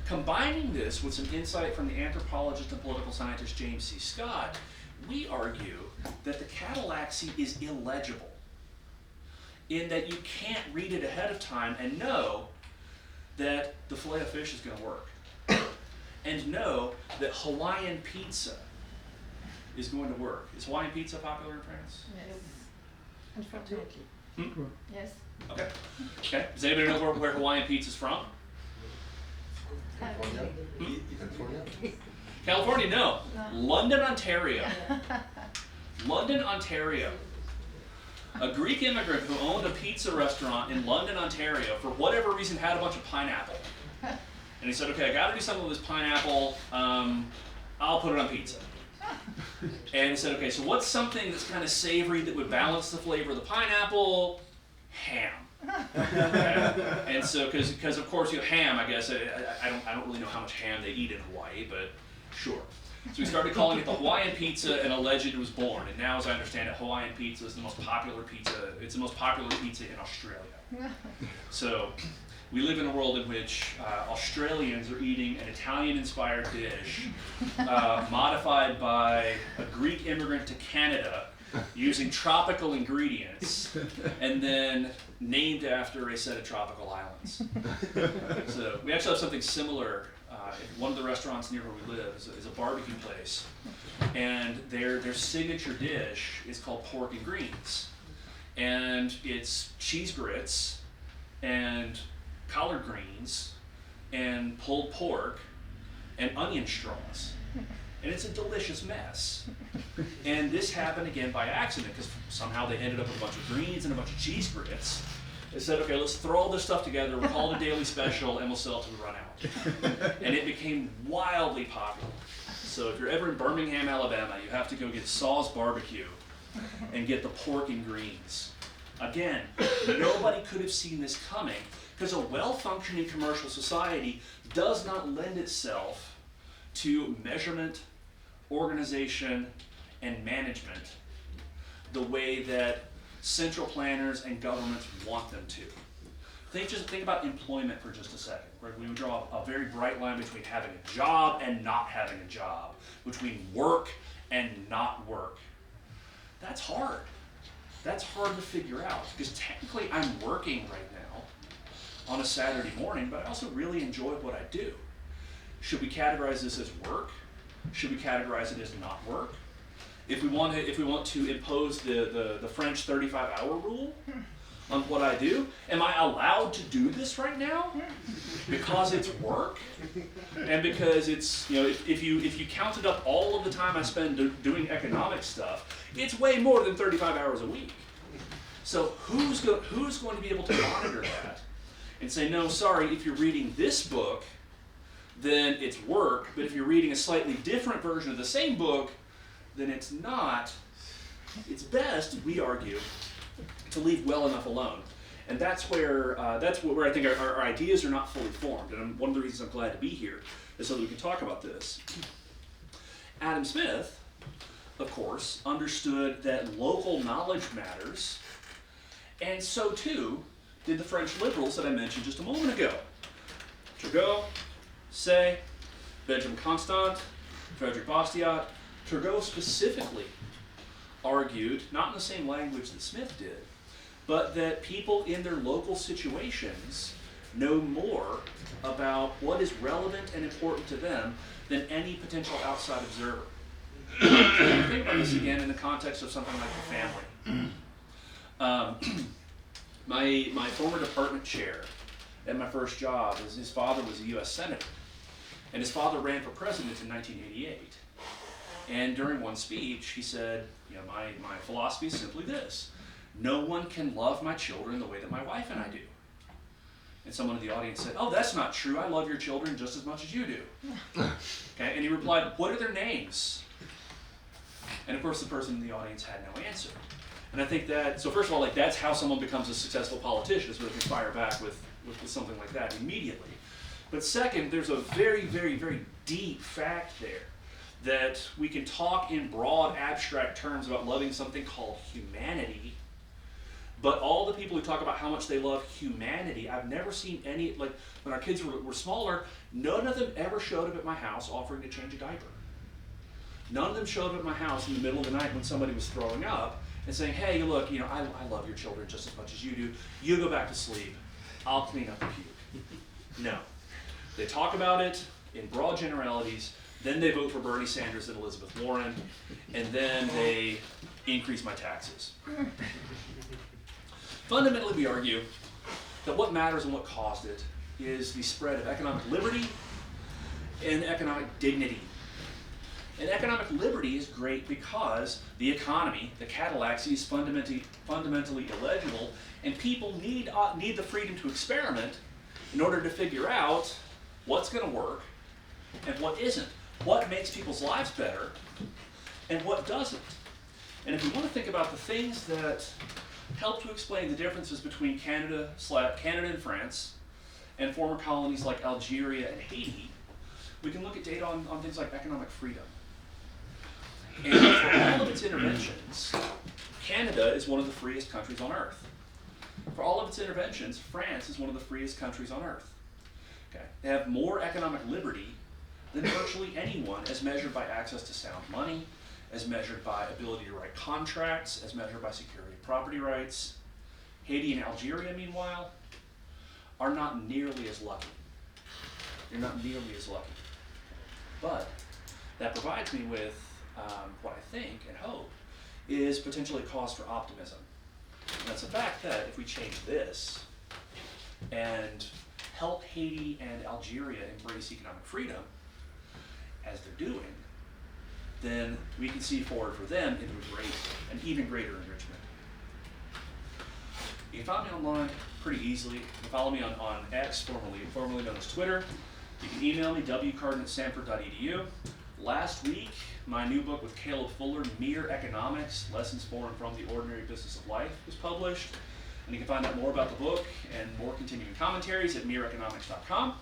Combining this with some insight from the anthropologist and political scientist James C. Scott, we argue that the catalaxy is illegible, in that you can't read it ahead of time and know that the Filet-O-Fish is going to work, and know that Hawaiian pizza is going to work. Is Hawaiian pizza popular in France? Yes, unfortunately. Yes. Okay. Okay. Does anybody know where Hawaiian pizza is from? California. California, no. London, Ontario. Yeah. London, Ontario. A Greek immigrant who owned a pizza restaurant in London, Ontario, for whatever reason had a bunch of pineapple. And he said, okay, I gotta do something with this pineapple, I'll put it on pizza. And he said, okay, so what's something that's kind of savory that would balance the flavor of the pineapple? Ham. Okay. And so, because of course, ham, I guess, I don't really know how much ham they eat in Hawaii, but sure. So we started calling it the Hawaiian pizza, and a legend was born. And now, as I understand it, Hawaiian pizza is the most popular pizza. It's the most popular pizza in Australia. So we live in a world in which Australians are eating an Italian-inspired dish modified by a Greek immigrant to Canada using tropical ingredients, and then named after a set of tropical islands. So we actually have something similar. One of the restaurants near where we live is a barbecue place, and their signature dish is called pork and greens, and it's cheese grits and collard greens and pulled pork and onion straws. And it's a delicious mess. And this happened again by accident, because somehow they ended up with a bunch of greens and a bunch of cheese grits. They said, okay, let's throw all this stuff together, we'll call it a daily special, and we'll sell it till we run out. And it became wildly popular. So if you're ever in Birmingham, Alabama, you have to go get Saw's Barbecue and get the pork and greens. Again, nobody could have seen this coming, because a well-functioning commercial society does not lend itself to measurement, organization, and management the way that central planners and governments want them to. Think about employment for just a second, where we would draw a very bright line between having a job and not having a job, between work and not work. That's hard. That's hard to figure out, because technically I'm working right now on a Saturday morning, but I also really enjoy what I do. Should we categorize this as work? Should we categorize it as not work? If we want to impose the French 35-hour rule on what I do, am I allowed to do this right now? Because it's work, and because it's, if you counted up all of the time I spend doing economic stuff, it's way more than 35 hours a week. So who's going to be able to monitor that and say, no, sorry, if you're reading this book, then it's work, but if you're reading a slightly different version of the same book, then it's not. It's best, we argue, to leave well enough alone. And that's where I think our ideas are not fully formed. And one of the reasons I'm glad to be here is so that we can talk about this. Adam Smith, of course, understood that local knowledge matters, and so too did the French liberals that I mentioned just a moment ago. Turgot, Say, Benjamin Constant, Frederick Bastiat. Turgot specifically argued, not in the same language that Smith did, but that people in their local situations know more about what is relevant and important to them than any potential outside observer. Think about this again in the context of something like the family. My former department chair at my first job, his father was a U.S. Senator, and his father ran for president in 1988. And during one speech, he said, my philosophy is simply this: no one can love my children the way that my wife and I do. And someone in the audience said, oh, that's not true. I love your children just as much as you do. Okay, and he replied, what are their names? And of course, the person in the audience had no answer. And I think that, so first of all, that's how someone becomes a successful politician, is where they can fire back with something like that immediately. But second, there's a very, very, very deep fact there, that we can talk in broad, abstract terms about loving something called humanity, but all the people who talk about how much they love humanity, I've never seen any, when our kids were smaller, none of them ever showed up at my house offering to change a diaper. None of them showed up at my house in the middle of the night when somebody was throwing up and saying, hey, look, I love your children just as much as you do. You go back to sleep. I'll clean up the puke. No. They talk about it in broad generalities, then they vote for Bernie Sanders and Elizabeth Warren, and then they increase my taxes. Fundamentally, we argue that what matters and what caused it is the spread of economic liberty and economic dignity. And economic liberty is great because the economy, the Cadillac, is fundamentally illegible, and people need the freedom to experiment in order to figure out what's going to work and what isn't, what makes people's lives better and what doesn't. And if we want to think about the things that help to explain the differences between Canada and France and former colonies like Algeria and Haiti, we can look at data on things like economic freedom. And for all of its interventions, Canada is one of the freest countries on earth. For all of its interventions, France is one of the freest countries on earth. Okay? They have more economic liberty than virtually anyone as measured by access to sound money, as measured by ability to write contracts, as measured by security of property rights. Haiti and Algeria, meanwhile, are not nearly as lucky. They're not nearly as lucky. But that provides me with what I think and hope is potentially cause for optimism. And that's the fact that if we change this and help Haiti and Algeria embrace economic freedom, as they're doing, then we can see forward for them into an even greater enrichment. You can find me online pretty easily. You can follow me on X, formerly known as Twitter. You can email me, wcarden@samford.edu. Last week, my new book with Caleb Fuller, Mere Economics, Lessons for and from the Ordinary Business of Life, was published. And you can find out more about the book and more continuing commentaries at mereeconomics.com.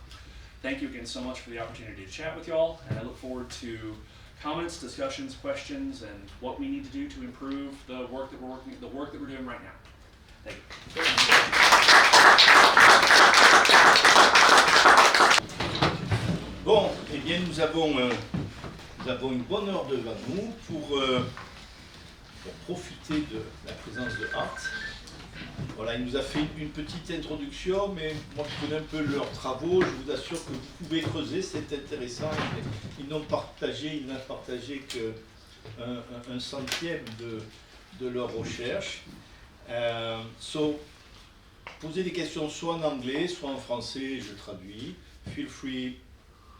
Thank you again so much for the opportunity to chat with y'all, and I look forward to comments, discussions, questions, and what we need to do to improve the work that we're doing right now. Thank you. Bon, eh bien nous avons une bonne heure devant nous pour profiter de la présence de Hart. Voilà, il nous a fait une petite introduction, mais moi je connais un peu leurs travaux, je vous assure que vous pouvez creuser, c'est intéressant. Ils n'ont partagé qu'un centième de leur recherche. So, posez des questions soit en anglais, soit en français, je traduis. Feel free,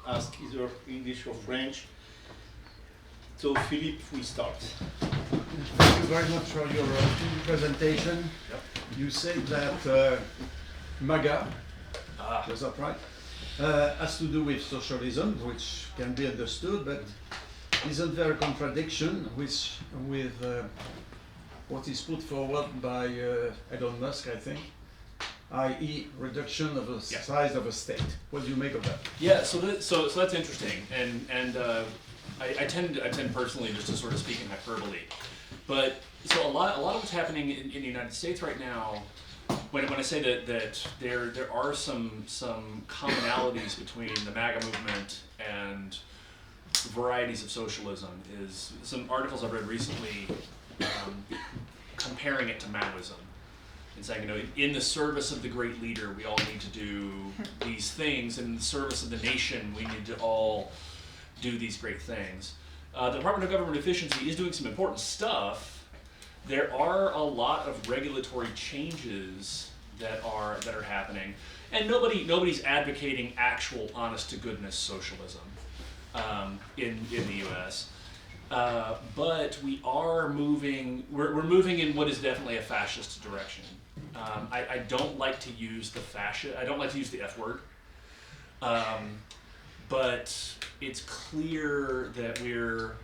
ask either English or French. So, Philippe, we start. Thank you very much for your presentation. Yep. You said that MAGA, was that right? Has to do with socialism, which can be understood, but isn't there a contradiction with what is put forward by Elon Musk, I think, i.e. reduction of the size of a state? What do you make of that? Yeah, so that's interesting, and I tend personally just to sort of speak in hyperbole, but so a lot of what's happening in the United States right now, when I say that there are some commonalities between the MAGA movement and varieties of socialism, is some articles I've read recently comparing it to Maoism and saying, you know, in the service of the great leader, we all need to do these things, and in the service of the nation, we need to all do these great things. The Department of Government Efficiency is doing some important stuff. There are a lot of regulatory changes that are happening, and nobody's advocating actual honest-to-goodness socialism in the U.S. But we are moving. We're moving in what is definitely a fascist direction. I don't like to use I don't like to use the F word. But it's clear that we're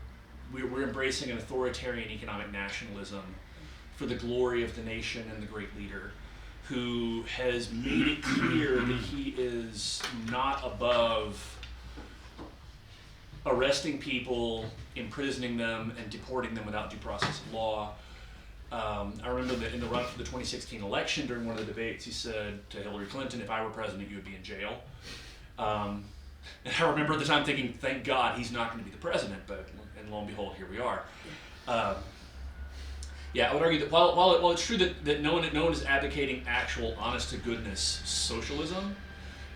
embracing an authoritarian economic nationalism for the glory of the nation and the great leader, who has made it clear that he is not above arresting people, imprisoning them, and deporting them without due process of law. I remember that in the run for the 2016 election, during one of the debates, he said to Hillary Clinton, "If I were president, you would be in jail." And I remember at the time thinking, thank God he's not going to be the president, and lo and behold, here we are. I would argue that while it's true that no one is advocating actual honest-to-goodness socialism,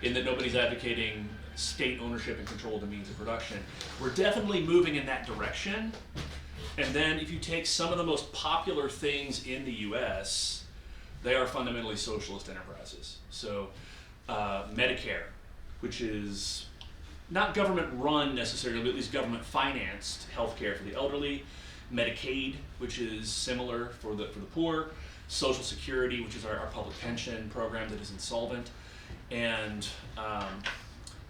in that nobody's advocating state ownership and control of the means of production, we're definitely moving in that direction. And then if you take some of the most popular things in the US, they are fundamentally socialist enterprises. So Medicare, which is not government run necessarily, but at least government financed healthcare for the elderly. Medicaid, which is similar for the poor. Social Security, which is our public pension program that is insolvent. And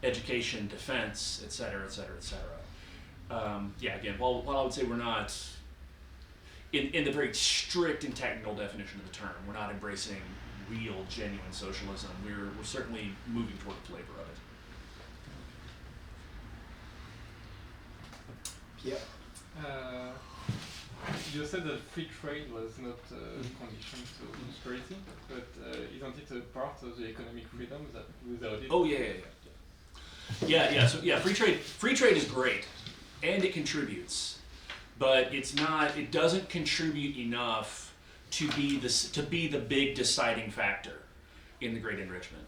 education, defense, et cetera, et cetera, et cetera. Again, while I would say we're not, in the very strict and technical definition of the term, we're not embracing real, genuine socialism. We're certainly moving toward the flavor of it. Pierre? You said that free trade was not a condition to prosperity, but isn't it a part of the economic freedom that without it? Oh yeah. So free trade is great, and it contributes, but it's not. It doesn't contribute enough to be the big deciding factor in the Great Enrichment,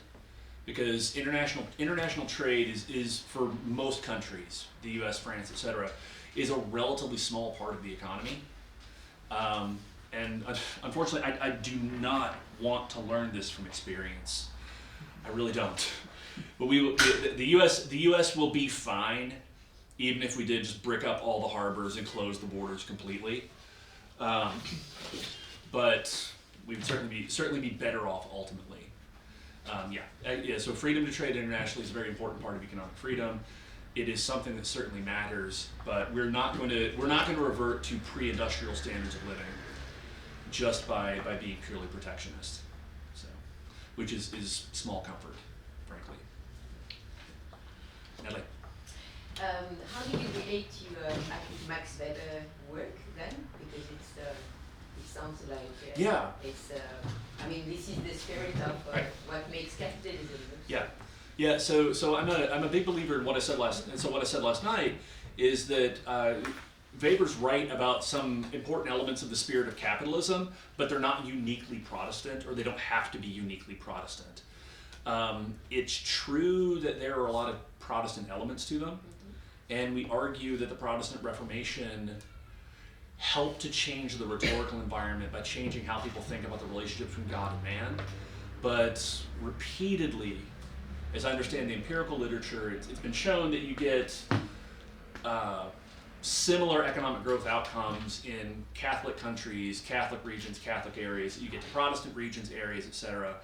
because international trade is for most countries, the U.S., France, etc., is a relatively small part of the economy. And unfortunately, I do not want to learn this from experience. I really don't. But the U.S. will be fine, even if we did just brick up all the harbors and close the borders completely. But we would certainly be better off ultimately. So freedom to trade internationally is a very important part of economic freedom. It is something that certainly matters, but we're not going to revert to pre-industrial standards of living just by being purely protectionist. So, which is small comfort, frankly. Natalie. How do you relate to Max Weber work then? Because it sounds like it's. I mean, this is the spirit of what makes capitalism. Yeah. So I'm a big believer in what I said last. And so what I said last night is that Weber's right about some important elements of the spirit of capitalism, but they're not uniquely Protestant, or they don't have to be uniquely Protestant. It's true that there are a lot of Protestant elements to them, and we argue that the Protestant Reformation helped to change the rhetorical environment by changing how people think about the relationship between God and man. But repeatedly, as I understand the empirical literature, it's been shown that you get similar economic growth outcomes in Catholic countries, Catholic regions, Catholic areas. You get to Protestant regions, areas, etc.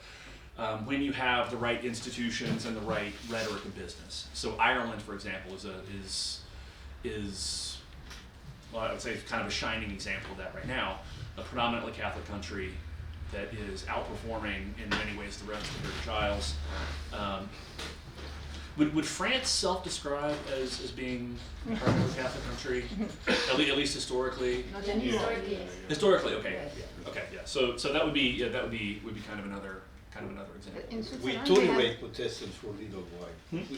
When you have the right institutions and the right rhetoric of business. So Ireland, for example, is well, I would say kind of a shining example of that right now. A predominantly Catholic country that is outperforming in many ways the rest of the British Isles. Would France self-describe as being a Catholic country, at least historically? Not historically. Historically, okay. Yes. Okay, yeah. So that would be kind of another example. In We Switzerland, tolerate Protestants for a little while.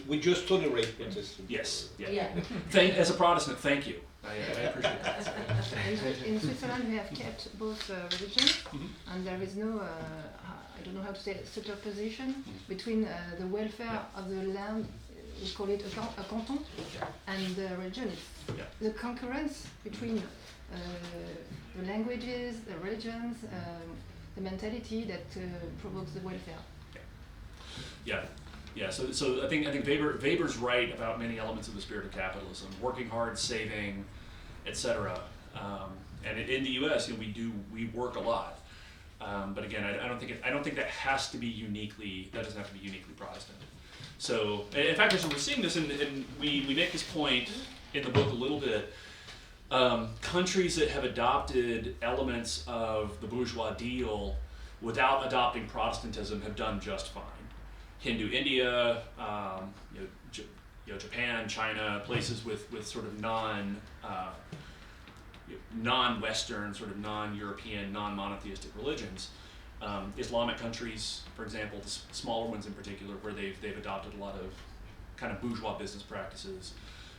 We just tolerate Protestants. Yes. Yeah. Yeah. As a Protestant, thank you. I appreciate that. in Switzerland, we have kept both religions, and there is no, I don't know how to say, superposition between the welfare of the land, we call it a canton, and the religion. It's the concurrence between the languages, the religions, the mentality that provokes the welfare. Yeah. So I think Weber's right about many elements of the spirit of capitalism: working hard, saving, etc. And in the U.S., we work a lot. But again, I don't think that has to be uniquely. That doesn't have to be uniquely Protestant. So in fact, we're seeing this, and we make this point in the book a little bit. Countries that have adopted elements of the bourgeois deal without adopting Protestantism have done just fine. Hindu India, Japan, China, places with sort of non-Western, sort of non-European, non-monotheistic religions. Islamic countries, for example, the smaller ones in particular, where they've adopted a lot of kind of bourgeois business practices.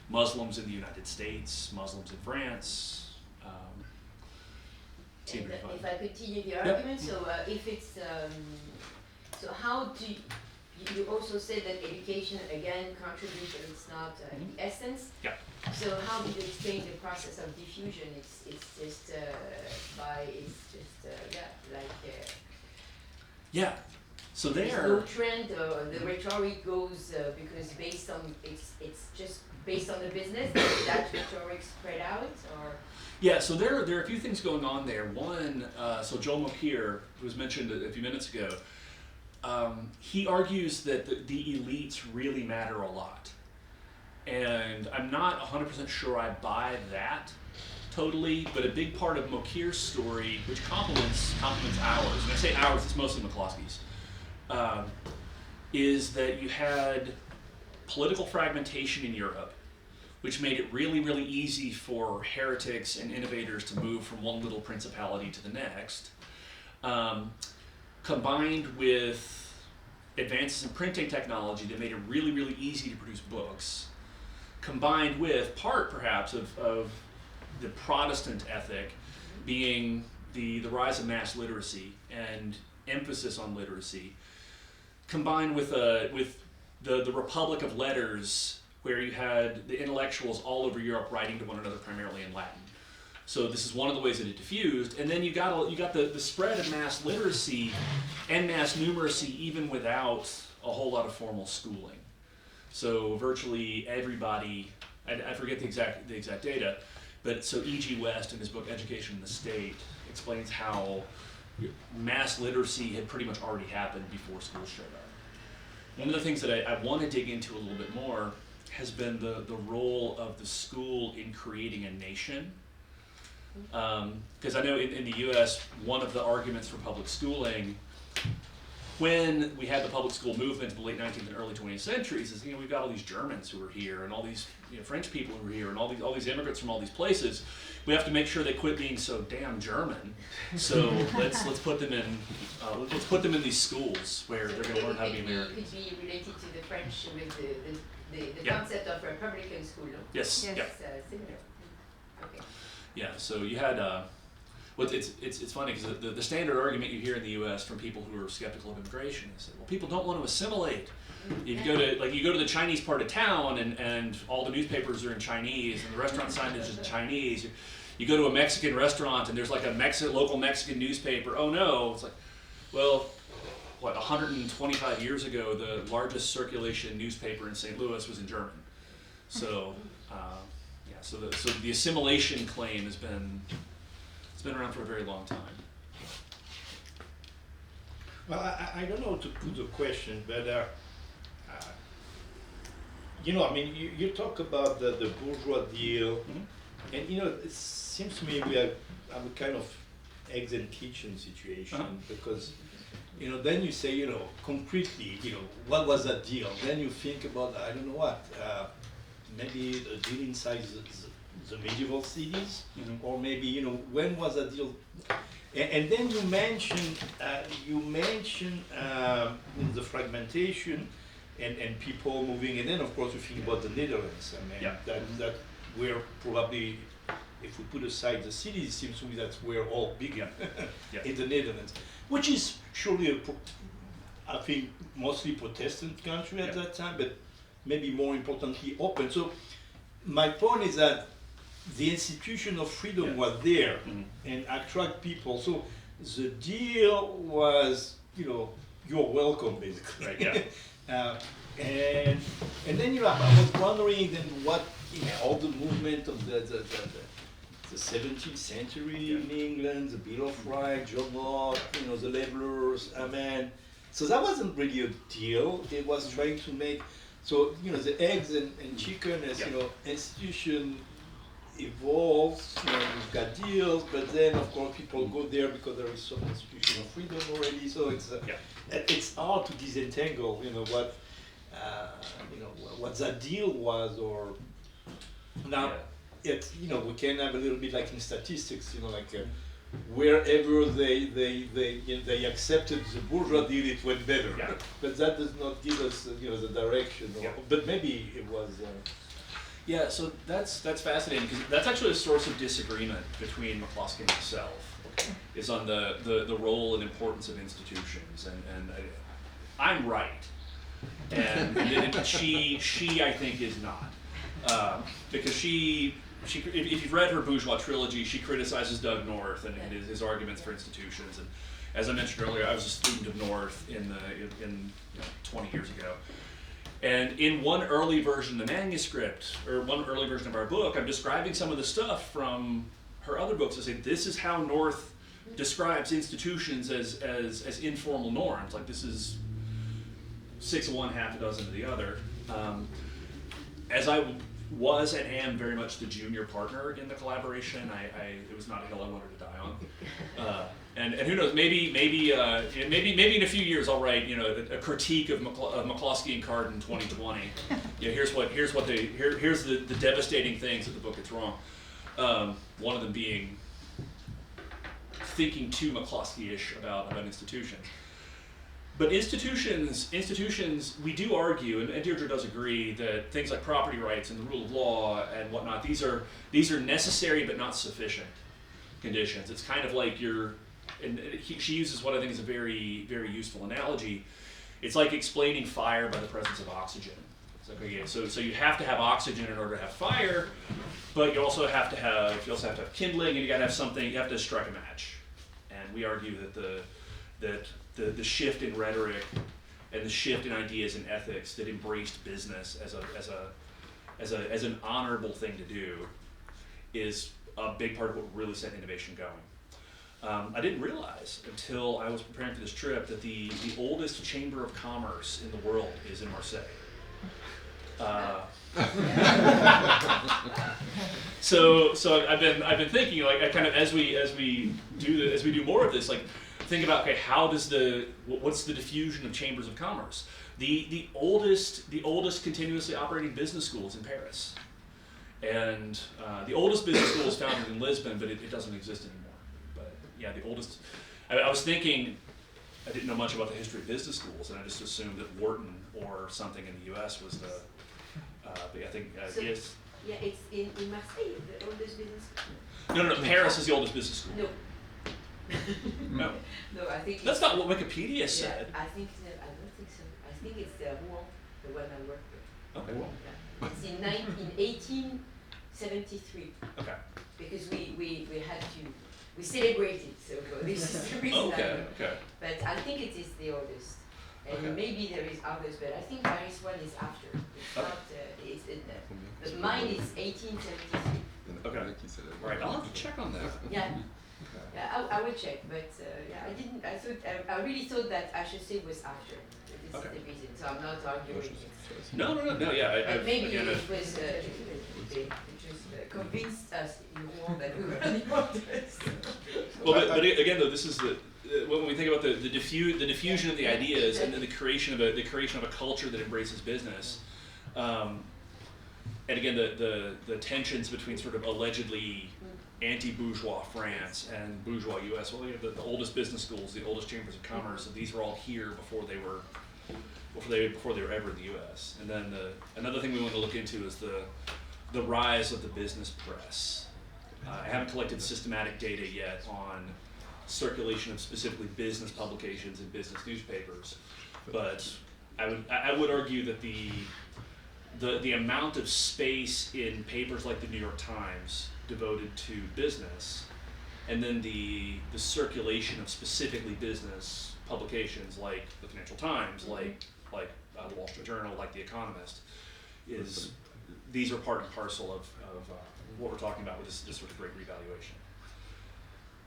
Muslims in the United States, Muslims in France. And if I continue the argument, so if it's so how do you also said that education again contributes, but it's not the essence. Yeah. So how do you explain the process of diffusion? It's just Yeah. So there's there. no trend. The rhetoric goes because it's just based on the business. That rhetoric spread out, or. Yeah, so there are a few things going on there. One, so Joel Mokyr, who was mentioned a few minutes ago, he argues that the elites really matter a lot. And I'm not 100% sure I buy that totally, but a big part of Mokyr's story, which complements ours, and I say ours, it's mostly McCloskey's, is that you had political fragmentation in Europe, which made it really, really easy for heretics and innovators to move from one little principality to the next, combined with advances in printing technology that made it really, really easy to produce books, combined with part, perhaps, of the Protestant ethic being the rise of mass literacy and emphasis on literacy, combined with the Republic of Letters, where you had the intellectuals all over Europe writing to one another primarily in Latin. So this is one of the ways that it diffused. And then you got the spread of mass literacy and mass numeracy even without a whole lot of formal schooling. So virtually everybody, I forget the exact data, but so E.G. West in his book Education in the State explains how mass literacy had pretty much already happened before schools showed up. One of the things that I want to dig into a little bit more has been the role of the school in creating a nation. Because I know in the US, one of the arguments for public schooling, when we had the public school movement in the late 19th and early 20th centuries, is we've got all these Germans who are here, and all these French people who are here, and all these immigrants from all these places. We have to make sure they quit being so damn German. So let's put them in these schools where they're going to learn how to be American. Could be related to the French with the Yeah. concept of Republican school, no? Yes. Yes. Yeah. It's similar. Okay. Yeah. So you had. Well, it's funny because the standard argument you hear in the U.S. from people who are skeptical of immigration is that, well, people don't want to assimilate. You go to the Chinese part of town and all the newspapers are in Chinese and the restaurant signage is in Chinese. You go to a Mexican restaurant and there's like a local Mexican newspaper. Oh no, it's like, well, 125 years ago the largest circulation newspaper in St. Louis was in German. So so the assimilation claim has been. It's been around for a very long time. Well, I don't know how to put the question, but I mean, you talk about the bourgeois deal, and it seems to me we have a kind of eggs and kitchen situation because then you say concretely what was that deal? Then you think about I don't know what maybe a deal inside the medieval cities, or maybe when was that deal? And then you mentioned the fragmentation and people moving, and then of course you think about the Netherlands. I mean that we're probably, if we put aside the cities, it seems to me that's where all began in the Netherlands, which is surely I think mostly Protestant country at that time, but maybe more importantly open. So my point is that the institution of freedom was there and attract people. So the deal was, you're welcome, basically. Right, yeah. And then I was wondering then what all the movement of the 17th century in England, the Bill of Rights, John Locke, the levelers. I mean, so that wasn't really a deal. It was trying to make the eggs and chicken as institution evolves, you've got deals, but then of course people go there because there is some institution of freedom already. So it's hard to disentangle, what that deal was, or now we can have a little bit like in statistics, wherever they accepted the bourgeois deal, it went better. Yeah. But that does not give us the direction. But maybe it was. Yeah, so that's fascinating because that's actually a source of disagreement between McCloskey and myself. Is on the role and importance of institutions, and I'm right, and she I think is not, because if you've read her bourgeois trilogy, she criticizes Doug North and his arguments for institutions. And as I mentioned earlier, I was a student of North in 20 years ago. And in one early version of the manuscript, or one early version of our book, I'm describing some of the stuff from her other books. I say, this is how North describes institutions as informal norms. Like, this is 6 of one, half a dozen of the other. As I was and am very much the junior partner in the collaboration, it was not a hill I wanted to die on. And who knows? Maybe in a few years I'll write a critique of McCloskey and Carden 2020. Here's the devastating things that the book gets wrong. One of them being thinking too McCloskey-ish about institutions. But institutions, we do argue, and Deirdre does agree, that things like property rights and the rule of law and whatnot, these are necessary but not sufficient conditions. It's kind of like she uses what I think is a very, very useful analogy. It's like explaining fire by the presence of oxygen. It's like, okay, so you have to have oxygen in order to have fire, but you also have to have kindling, and you gotta have something, you have to strike a match. And we argue that the shift in rhetoric and the shift in ideas and ethics that embraced business as an honorable thing to do is a big part of what really set innovation going. I didn't realize until I was preparing for this trip that the oldest chamber of commerce in the world is in Marseille. So I've been thinking, like, I kind of as we do more of this, like, think about, okay, what's the diffusion of chambers of commerce? The oldest continuously operating business school is in Paris, and the oldest business school is founded in Lisbon, but it doesn't exist anymore. But yeah, the oldest. I was thinking, I didn't know much about the history of business schools, and I just assumed that Wharton or something in the U.S. was the. But I think yes. Yeah, it's in Marseille, the oldest business school. No. Paris is the oldest business school. No. No. No, I think that's not what Wikipedia said. Yeah, I don't think so. I think it's Rouen, the one I worked with. Okay. Well. Yeah. It's in 1873. Okay. Because we celebrated, so this is the reason. Okay. But I think it is the oldest. And maybe there is others, but I think Paris one is after. It's not, but mine is 1873. Okay. All right, I'll have to check on that. Yeah. Yeah, I will check, but I didn't. I really thought that HEC was after. This is the reason. So I'm not arguing. No. Yeah, but maybe it was. They just convinced us in Rouen that we were the oldest. Well, but again, though, this is when we think about the diffusion of the ideas and then the creation of a culture that embraces business. And again, the tensions between sort of allegedly anti-bourgeois France and bourgeois U.S. Well, you have the oldest business schools, the oldest chambers of commerce, and these were all here before they were ever in the U.S. And then another thing we want to look into is the rise of the business press. I haven't collected systematic data yet on circulation of specifically business publications and business newspapers, but I would argue that the amount of space in papers like the New York Times devoted to business, and then the circulation of specifically business publications like the Financial Times, like the Wall Street Journal, like the Economist, these are part and parcel of what we're talking about with this sort of great revaluation.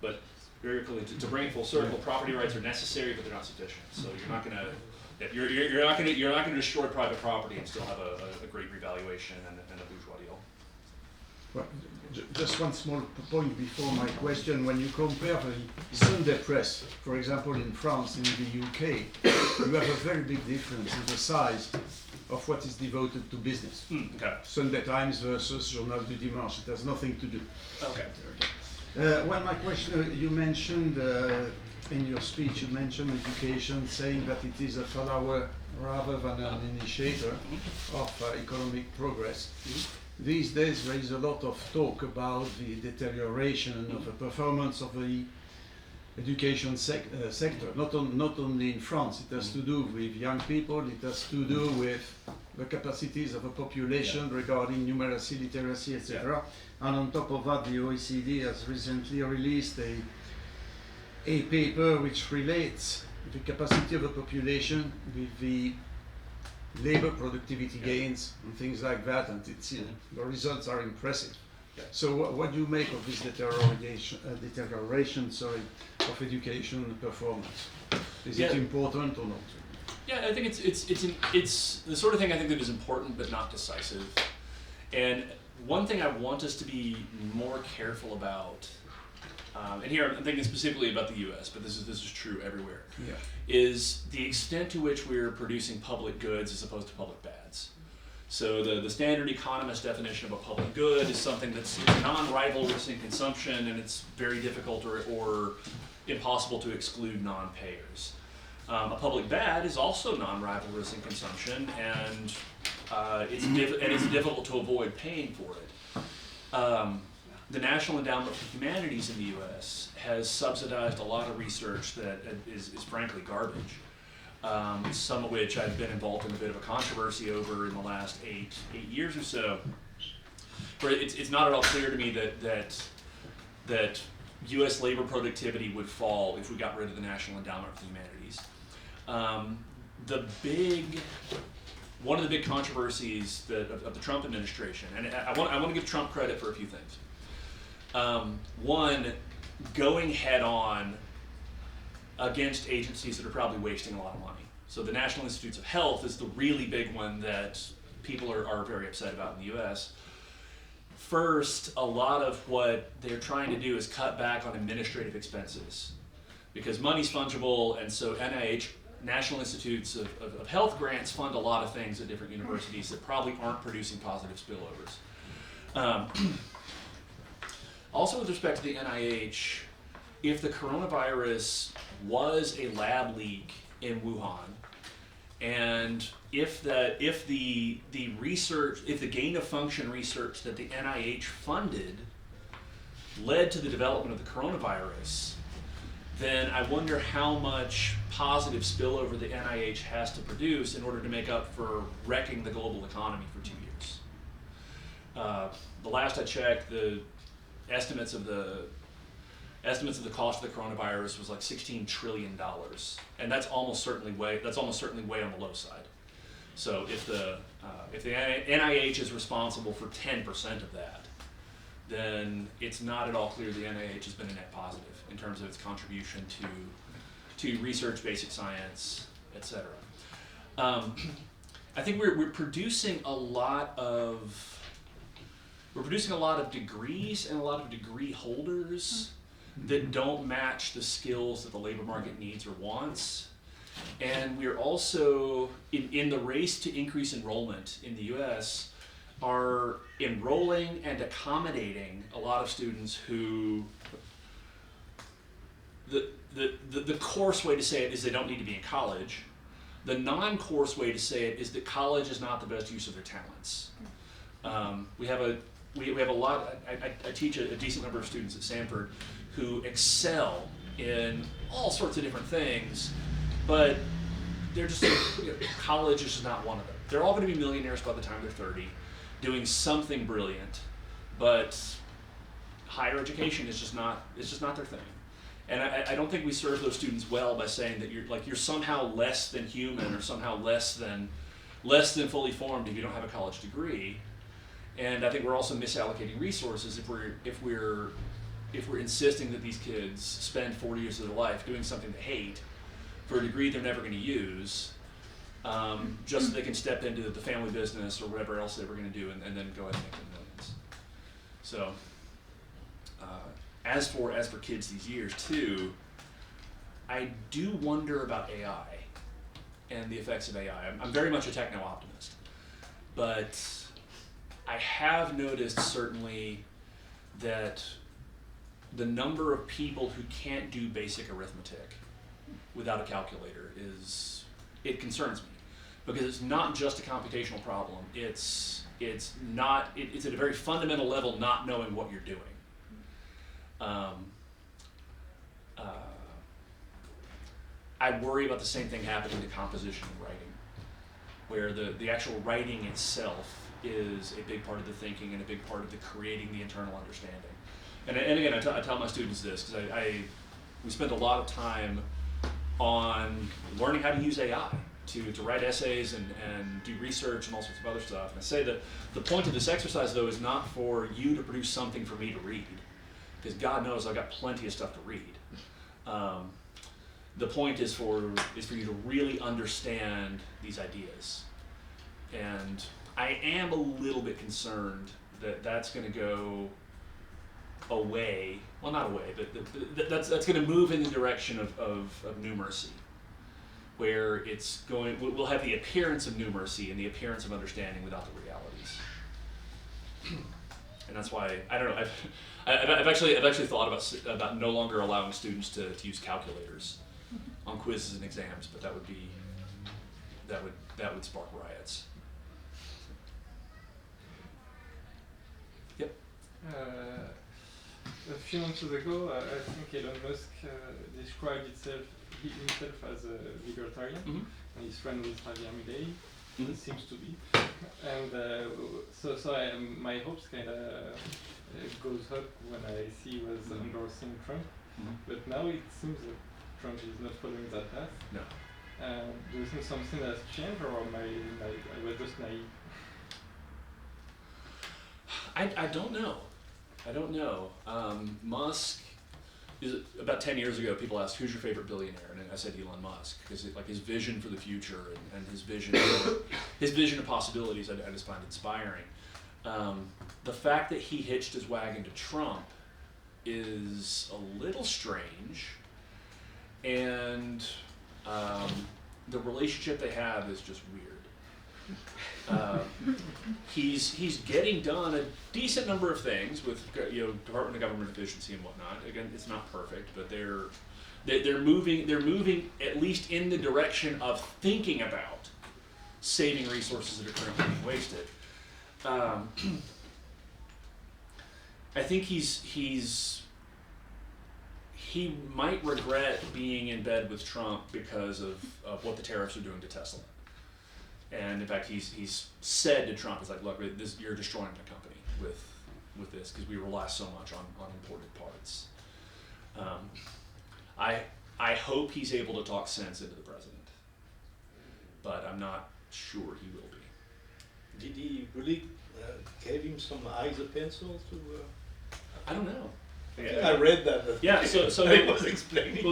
But very quickly, to bring it full circle, property rights are necessary, but they're not sufficient. So you're not going to destroy private property and still have a great revaluation and a bourgeois deal. Well, just one small point before my question. When you compare the Sunday press, for example, in France, in the UK, you have a very big difference in the size of what is devoted to business. Okay. Sunday Times versus Journal du Dimanche. It has nothing to do. Okay. Well, my question, you mentioned in your speech, you mentioned education, saying that it is a follower rather than an initiator of economic progress. These days there is a lot of talk about the deterioration of the performance of the education sector, not only in France. It has to do with young people, it has to do with the capacities of a population regarding numeracy, literacy, etc. And on top of that, the OECD has recently released a paper which relates the capacity of a population with the labor productivity gains and things like that, and the results are impressive. So what do you make of this deterioration of education performance? Is it important or not? Yeah, I think it's the sort of thing I think that is important but not decisive. And one thing I want us to be more careful about, and here I'm thinking specifically about the U.S., but this is true everywhere, is the extent to which we're producing public goods as opposed to public bads. So the standard economist definition of a public good is something that's non-rivalrous in consumption, and it's very difficult or impossible to exclude non-payers. A public bad is also non-rivalrous in consumption, and it's difficult to avoid paying for it. The National Endowment for Humanities in the U.S. has subsidized a lot of research that is frankly garbage. Some of which I've been involved in a bit of a controversy over in the last eight years or so. Where it's not at all clear to me that U.S. labor productivity would fall if we got rid of the National Endowment for Humanities. One of the big controversies of the Trump administration, and I want to give Trump credit for a few things. One, going head on against agencies that are probably wasting a lot of money. So the National Institutes of Health is the really big one that people are very upset about in the US. First, a lot of what they're trying to do is cut back on administrative expenses because money's fungible, and so NIH, National Institutes of Health grants fund a lot of things at different universities that probably aren't producing positive spillovers. Also with respect to the NIH, if the coronavirus was a lab leak in Wuhan, and if the gain of function research that the NIH funded led to the development of the coronavirus, then I wonder how much positive spillover the NIH has to produce in order to make up for wrecking the global economy for 2 years. The last I checked, the estimates of the cost of the coronavirus was like $16 trillion, and that's almost certainly way on the low side. So if the NIH is responsible for 10% of that, then it's not at all clear the NIH has been a net positive in terms of its contribution to research, basic science, etc. I think we're producing a lot of degrees and a lot of degree holders that don't match the skills that the labor market needs or wants. And we're also, in the race to increase enrollment in the US, are enrolling and accommodating a lot of students who, the coarse way to say it is they don't need to be in college. The non-coarse way to say it is that college is not the best use of their talents. We have a lot, I teach a decent number of students at Samford who excel in all sorts of different things, but they're just, college is just not one of them. They're all going to be millionaires by the time they're 30, doing something brilliant, but higher education is just not their thing. And I don't think we serve those students well by saying that you're somehow less than human or somehow less than fully formed if you don't have a college degree. And I think we're also misallocating resources if we're insisting that these kids spend 40 years of their life doing something they hate for a degree they're never going to use, just so they can step into the family business or whatever else they were going to do and then go ahead and make them millions. So, as for kids these years too, I do wonder about AI and the effects of AI. I'm very much a techno-optimist, but I have noticed certainly that the number of people who can't do basic arithmetic without a calculator it concerns me, because it's not just a computational problem. It's at a very fundamental level not knowing what you're doing. I worry about the same thing happening to composition and writing, where the actual writing itself is a big part of the thinking and a big part of the creating the internal understanding. And again, I tell my students this because we spend a lot of time on learning how to use AI to write essays and do research and all sorts of other stuff. And I say that the point of this exercise, though, is not for you to produce something for me to read, because God knows I've got plenty of stuff to read. The point is for you to really understand these ideas. And I am a little bit concerned that that's going to go away. Well, not away, but that's going to move in the direction of numeracy, where we'll have the appearance of numeracy and the appearance of understanding without the realities. And that's why I don't know. I've actually thought about no longer allowing students to use calculators, on quizzes and exams, but that would spark riots. Yep. A few months ago, I think Elon Musk described himself as a libertarian, and his friend was Javier Milei. It seems to be, and so my hopes kind of goes up when I see he was endorsing Trump, but now it seems that Trump is not following that path. No. Do you think something has changed, or I was just naive? I don't know. Musk is about 10 years ago. People asked, "Who's your favorite billionaire?" And I said Elon Musk, because like his vision for the future and his vision of possibilities, I just find inspiring. The fact that he hitched his wagon to Trump is a little strange, and the relationship they have is just weird. He's getting done a decent number of things with Department of Government Efficiency and whatnot. Again, it's not perfect, but they're moving at least in the direction of thinking about saving resources that are currently being wasted. I think he might regret being in bed with Trump because of what the tariffs are doing to Tesla. And in fact, he's said to Trump, he's like, "Look, you're destroying my company with this, because we rely so much on imported parts." I hope he's able to talk sense into the president, but I'm not sure he will be. Did he really gave him some eyes a pencil to? I don't know. I read that. Yeah, so he was explaining.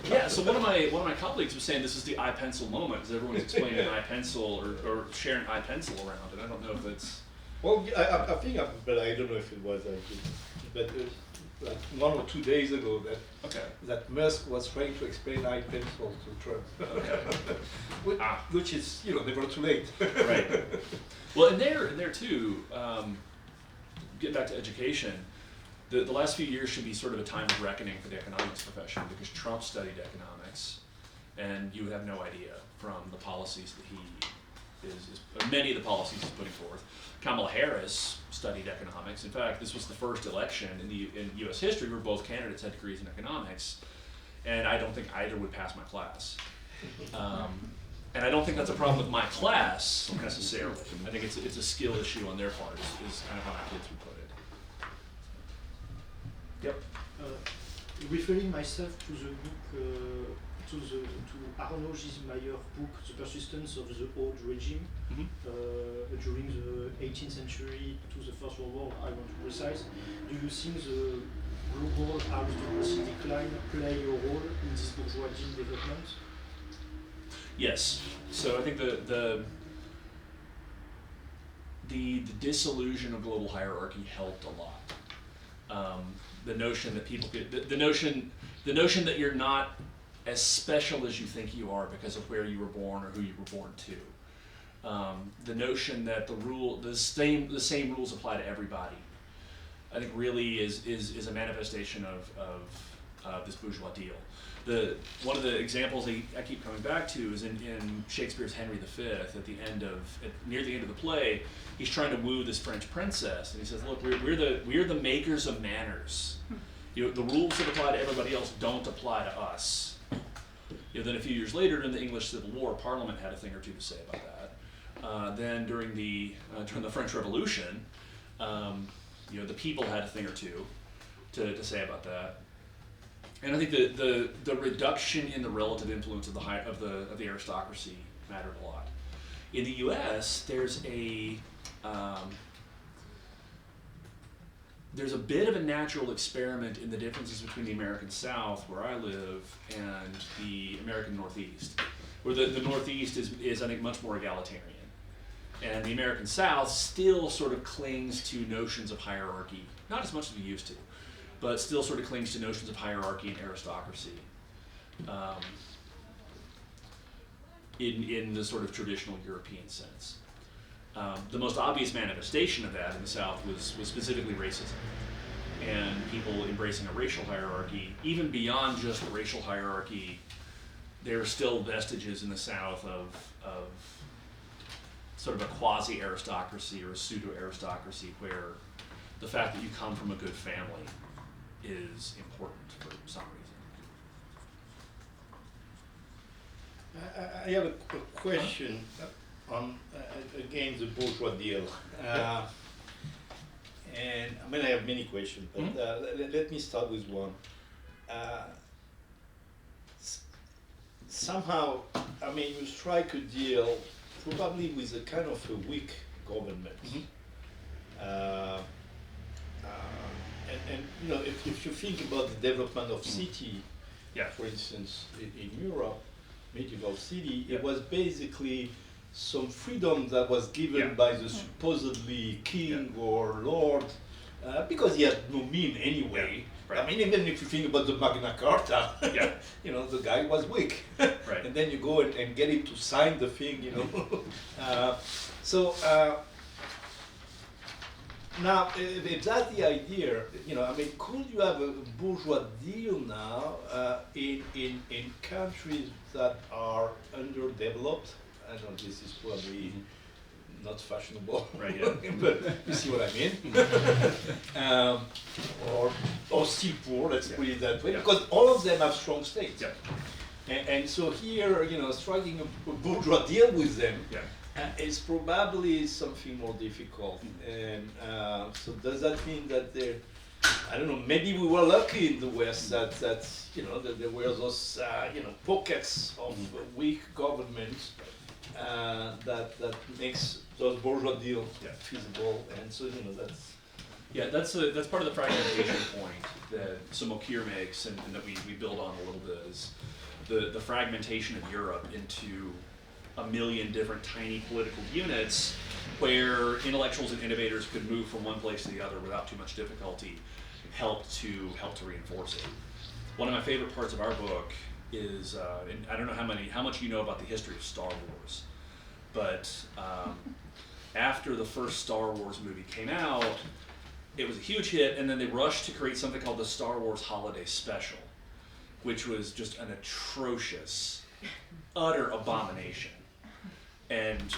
Yeah, so one of my colleagues was saying this is the iPencil moment, because everyone's explaining iPencil or sharing iPencil around, and I don't know if it's. Well, I think, but I don't know if it was, but like 1 or 2 days ago that Musk was trying to explain iPencil to Trump. Okay. Which is never too late. Right. Well, and there too. Getting back to education. The last few years should be sort of a time of reckoning for the economics profession, because Trump studied economics, and you have no idea from the policies that he is many of the policies he's putting forth. Kamala Harris studied economics. In fact, this was the first election in U.S. history where both candidates had degrees in economics, and I don't think either would pass my class. And I don't think that's a problem with my class necessarily. I think it's a skill issue on their part, is kind of how my kids would put it. Yep. Referring myself to the book, to Arnaud Gismayer's book, The Persistence of the Old Regime, during the 18th century to the First World War, I want to precise. Do you think the global aristocracy decline play a role in this bourgeoisie development? Yes. So I think the disillusion of global hierarchy helped a lot. The notion that people could, the notion that you're not as special as you think you are because of where you were born or who you were born to. The notion that the same rules apply to everybody, I think really is a manifestation of this bourgeois deal. One of the examples I keep coming back to is in Shakespeare's Henry V. Near the end of the play, he's trying to woo this French princess, and he says, "Look, we're the makers of manners. The rules that apply to everybody else don't apply to us." Then a few years later, in the English Civil War, Parliament had a thing or two to say about that. Then during the French Revolution, the people had a thing or two to say about that. And I think the reduction in the relative influence of the aristocracy mattered a lot. In the U.S., there's a bit of a natural experiment in the differences between the American South, where I live, and the American Northeast, where the Northeast is I think much more egalitarian, and the American South still sort of clings to notions of hierarchy, not as much as we used to, but still sort of clings to notions of hierarchy and aristocracy in the sort of traditional European sense. The most obvious manifestation of that in the South was specifically racism, and people embracing a racial hierarchy, even beyond just the racial hierarchy there are still vestiges in the South of sort of a quasi-aristocracy or a pseudo-aristocracy where the fact that you come from a good family is important for some reason. I have a question on, again, the bourgeois deal. And I mean, I have many questions, but let me start with one. Somehow, I mean, you strike a deal probably with a kind of a weak government. And you know, if you think about the development of city, for instance, in Europe, medieval city, it was basically some freedom that was given by the supposedly king or lord, because he had no mean anyway. Right. I mean, even if you think about the Magna Carta, you know, the guy was weak. Right. And then you go and get him to sign the thing, you know. Now, if that's the idea, you know, I mean, could you have a bourgeois deal now in countries that are underdeveloped? I know this is probably not fashionable, right? Yeah. But you see what I mean? Or still poor, let's put it that way, because all of them have strong states. And so here, you know, striking a bourgeois deal with them is probably something more difficult. And so does that mean that there, I don't know, maybe we were lucky in the West that you know, that there were those, you know, pockets of weak governments that makes those bourgeois deals feasible, and so, you know, that's part of the fragmentation point that Samokir makes, and that we build on a little bit, is the fragmentation of Europe into a million different tiny political units where intellectuals and innovators could move from one place to the other without too much difficulty, help to reinforce it. One of my favorite parts of our book is, and I don't know how much you know about the history of Star Wars, but after the first Star Wars movie came out, it was a huge hit, and then they rushed to create something called the Star Wars Holiday Special, which was just an atrocious, utter abomination. And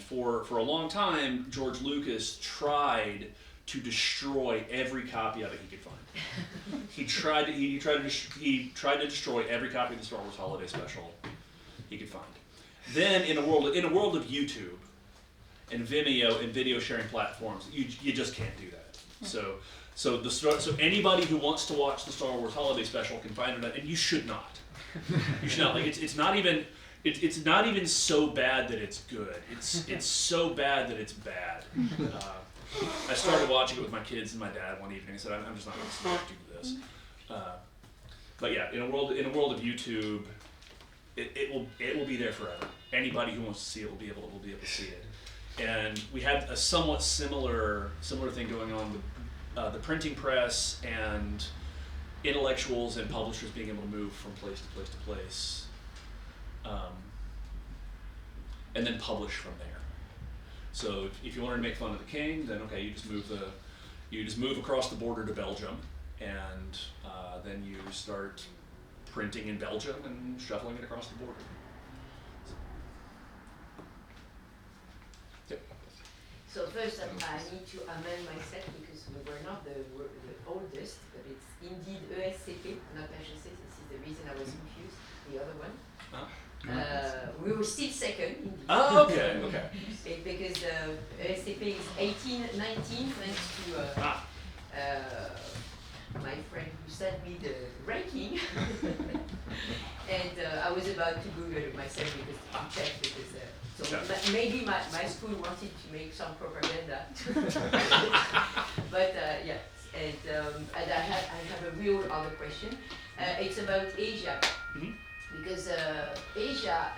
for a long time, George Lucas tried to destroy every copy of it he could find. He tried to destroy every copy of the Star Wars Holiday Special he could find. Then in a world of YouTube and Vimeo and video sharing platforms, you just can't do that. So anybody who wants to watch the Star Wars Holiday Special can find it, and you should not. You should not. Like, it's not even so bad that it's good. It's so bad that it's bad. I started watching it with my kids and my dad one evening. I said, I'm just not going to do this. But yeah, in a world of YouTube, it will be there forever. Anybody who wants to see it will be able to see it. And we had a somewhat similar thing going on with the printing press and intellectuals and publishers being able to move from place to place to place, and then publish from there. So if you wanted to make fun of the king, then okay, you just move across the border to Belgium, and then you start printing in Belgium and shuffling it across the border. So first, I need to amend myself because we were not the oldest, but it's indeed ESCP, not HEC. This is the reason I was confused. The other one. We were still second. Indeed. Oh, okay. Because ESCP is 1819, thanks to my friend who sent me the ranking. And I was about to Google it myself because to check because. Maybe my school wanted to make some propaganda, but yeah. And I have a real other question. It's about Asia, because Asia.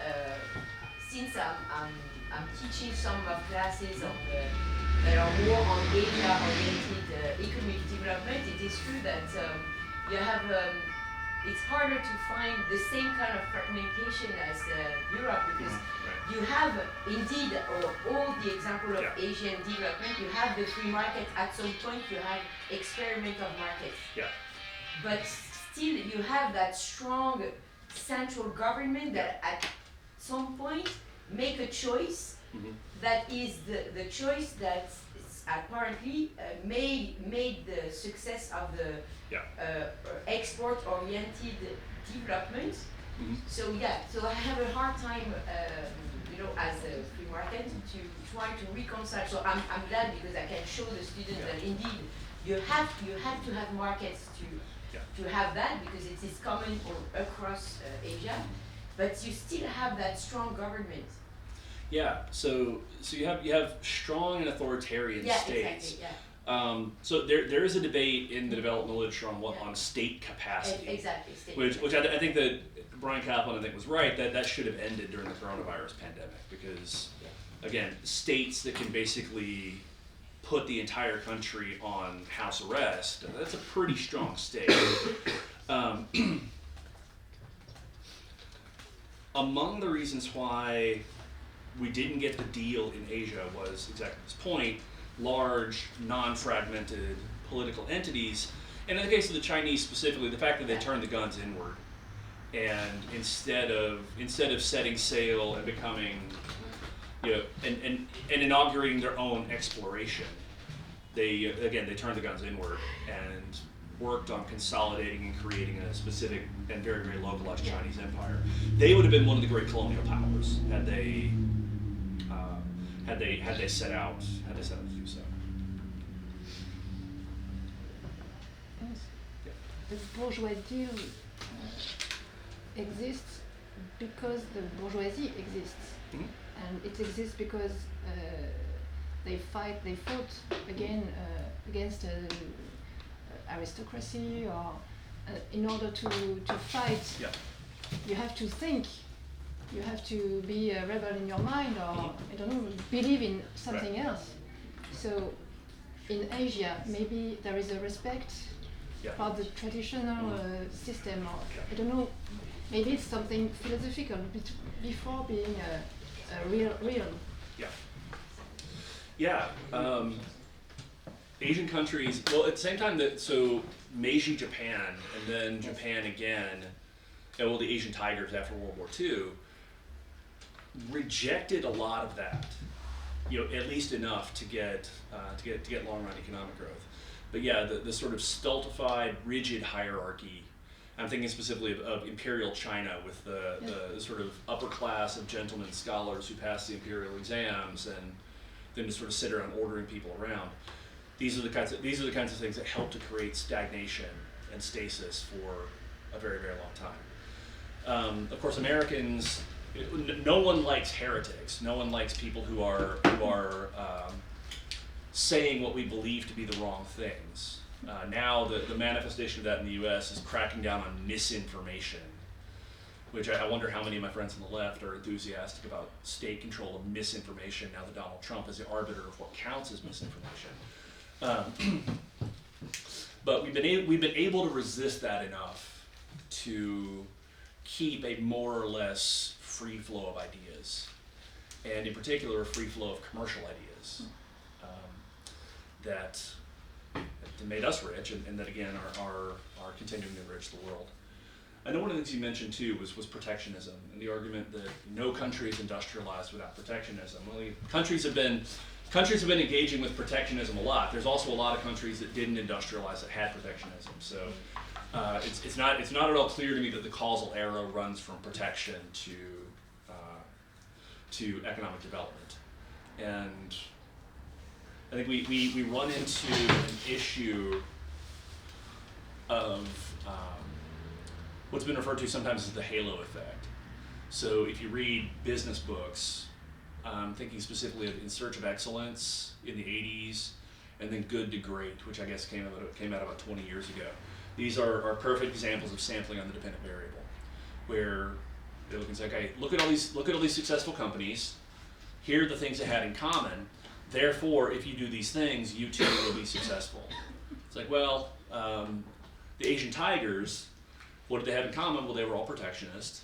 Since I'm teaching some of classes that are more on Asia-oriented economic development, it is true that you have. It's harder to find the same kind of fragmentation as Europe because you have indeed all the example of Asian development. You have the free market. At some point, you have experiment of markets. But still, you have that strong central government that at some point make a choice that is the choice that apparently made the success of the export-oriented development. So I have a hard time, as a free market, to try to reconcile. So I'm glad because I can show the students that indeed you have to have markets to have that because it is common across Asia, but you still have that strong government. Yeah, so you have strong and authoritarian states. Exactly, yeah. So there is a debate in the development literature on state capacity. Exactly. Which I think that Brian Kaplan was right that should have ended during the coronavirus pandemic because again, states that can basically put the entire country on house arrest, that's a pretty strong state. Among the reasons why we didn't get the deal in Asia was exactly this point, large, non-fragmented political entities, and in the case of the Chinese specifically, the fact that they turned the guns inward, and instead of setting sail and becoming, and inaugurating their own exploration, they turned the guns inward and worked on consolidating and creating a specific and very, very localized Chinese empire. They would have been one of the great colonial powers had they set out to do so. Yes. The bourgeoisie exists because the bourgeoisie exists, and it exists because they fought against aristocracy, or in order to fight, you have to think. You have to be a rebel in your mind, or I don't know, believe in something else. So, in Asia, maybe there is a respect for the traditional system, or I don't know. Maybe it's something philosophical before being a real. Asian countries. Well, at the same time Meiji Japan and then Japan again, and the Asian Tigers after World War II. Rejected a lot of that, at least enough to get long-run economic growth. But the sort of stultified, rigid hierarchy. I'm thinking specifically of imperial China with the sort of upper class of gentlemen scholars who pass the imperial exams and then just sort of sit around ordering people around. These are the kinds of things that help to create stagnation and stasis for a very, very long time. Of course, Americans. No one likes heretics. No one likes people who are saying what we believe to be the wrong things. Now the manifestation of that in the U.S. is cracking down on misinformation, which I wonder how many of my friends on the left are enthusiastic about state control of misinformation now that Donald Trump is the arbiter of what counts as misinformation. But we've been able to resist that enough to keep a more or less free flow of ideas, and in particular a free flow of commercial ideas that made us rich and that again are continuing to enrich the world. I know one of the things you mentioned too was protectionism and the argument that no country is industrialized without protectionism. Well, countries have been engaging with protectionism a lot. There's also a lot of countries that didn't industrialize that had protectionism. So it's not at all clear to me that the causal arrow runs from protection to economic development. And I think we run into an issue of what's been referred to sometimes as the halo effect. So if you read business books, thinking specifically of In Search of Excellence in the 80s, and then Good to Great, which I guess came out about 20 years ago. These are perfect examples of sampling on the dependent variable, where they're looking and say, okay, look at all these successful companies. Here are the things they had in common. Therefore, if you do these things, you too will be successful. It's like, well, the Asian Tigers, what did they have in common? Well, they were all protectionist.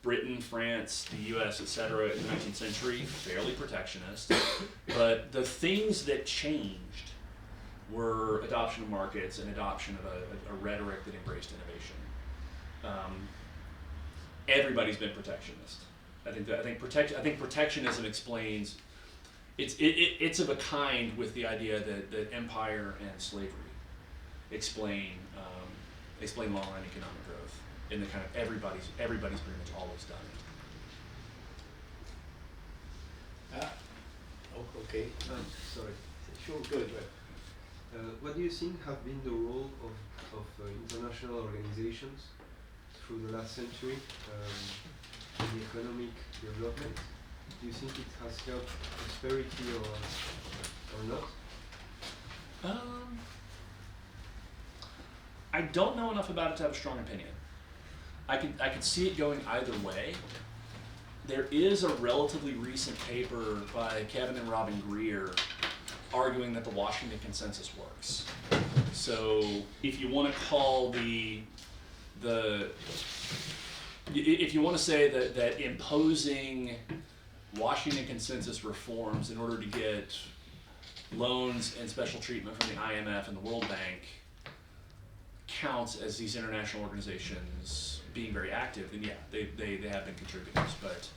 Britain, France, the US, etc. in the 19th century, fairly protectionist. But the things that changed were adoption of markets and adoption of a rhetoric that embraced innovation. everybody's been protectionist. I think protectionism explains it's of a kind with the idea that empire and slavery explain long-run economic growth in the kind of everybody's pretty much always done it. Okay. Sorry. Sure, good. What do you think have been the role of international organizations through the last century in the economic development? Do you think it has helped prosperity or not? I don't know enough about it to have a strong opinion. I could see it going either way. There is a relatively recent paper by Kevin and Robin Greer arguing that the Washington Consensus works. So if you want to call if you want to say that imposing Washington Consensus reforms in order to get loans and special treatment from the IMF and the World Bank counts as these international organizations being very active, then yeah, they have been contributors. But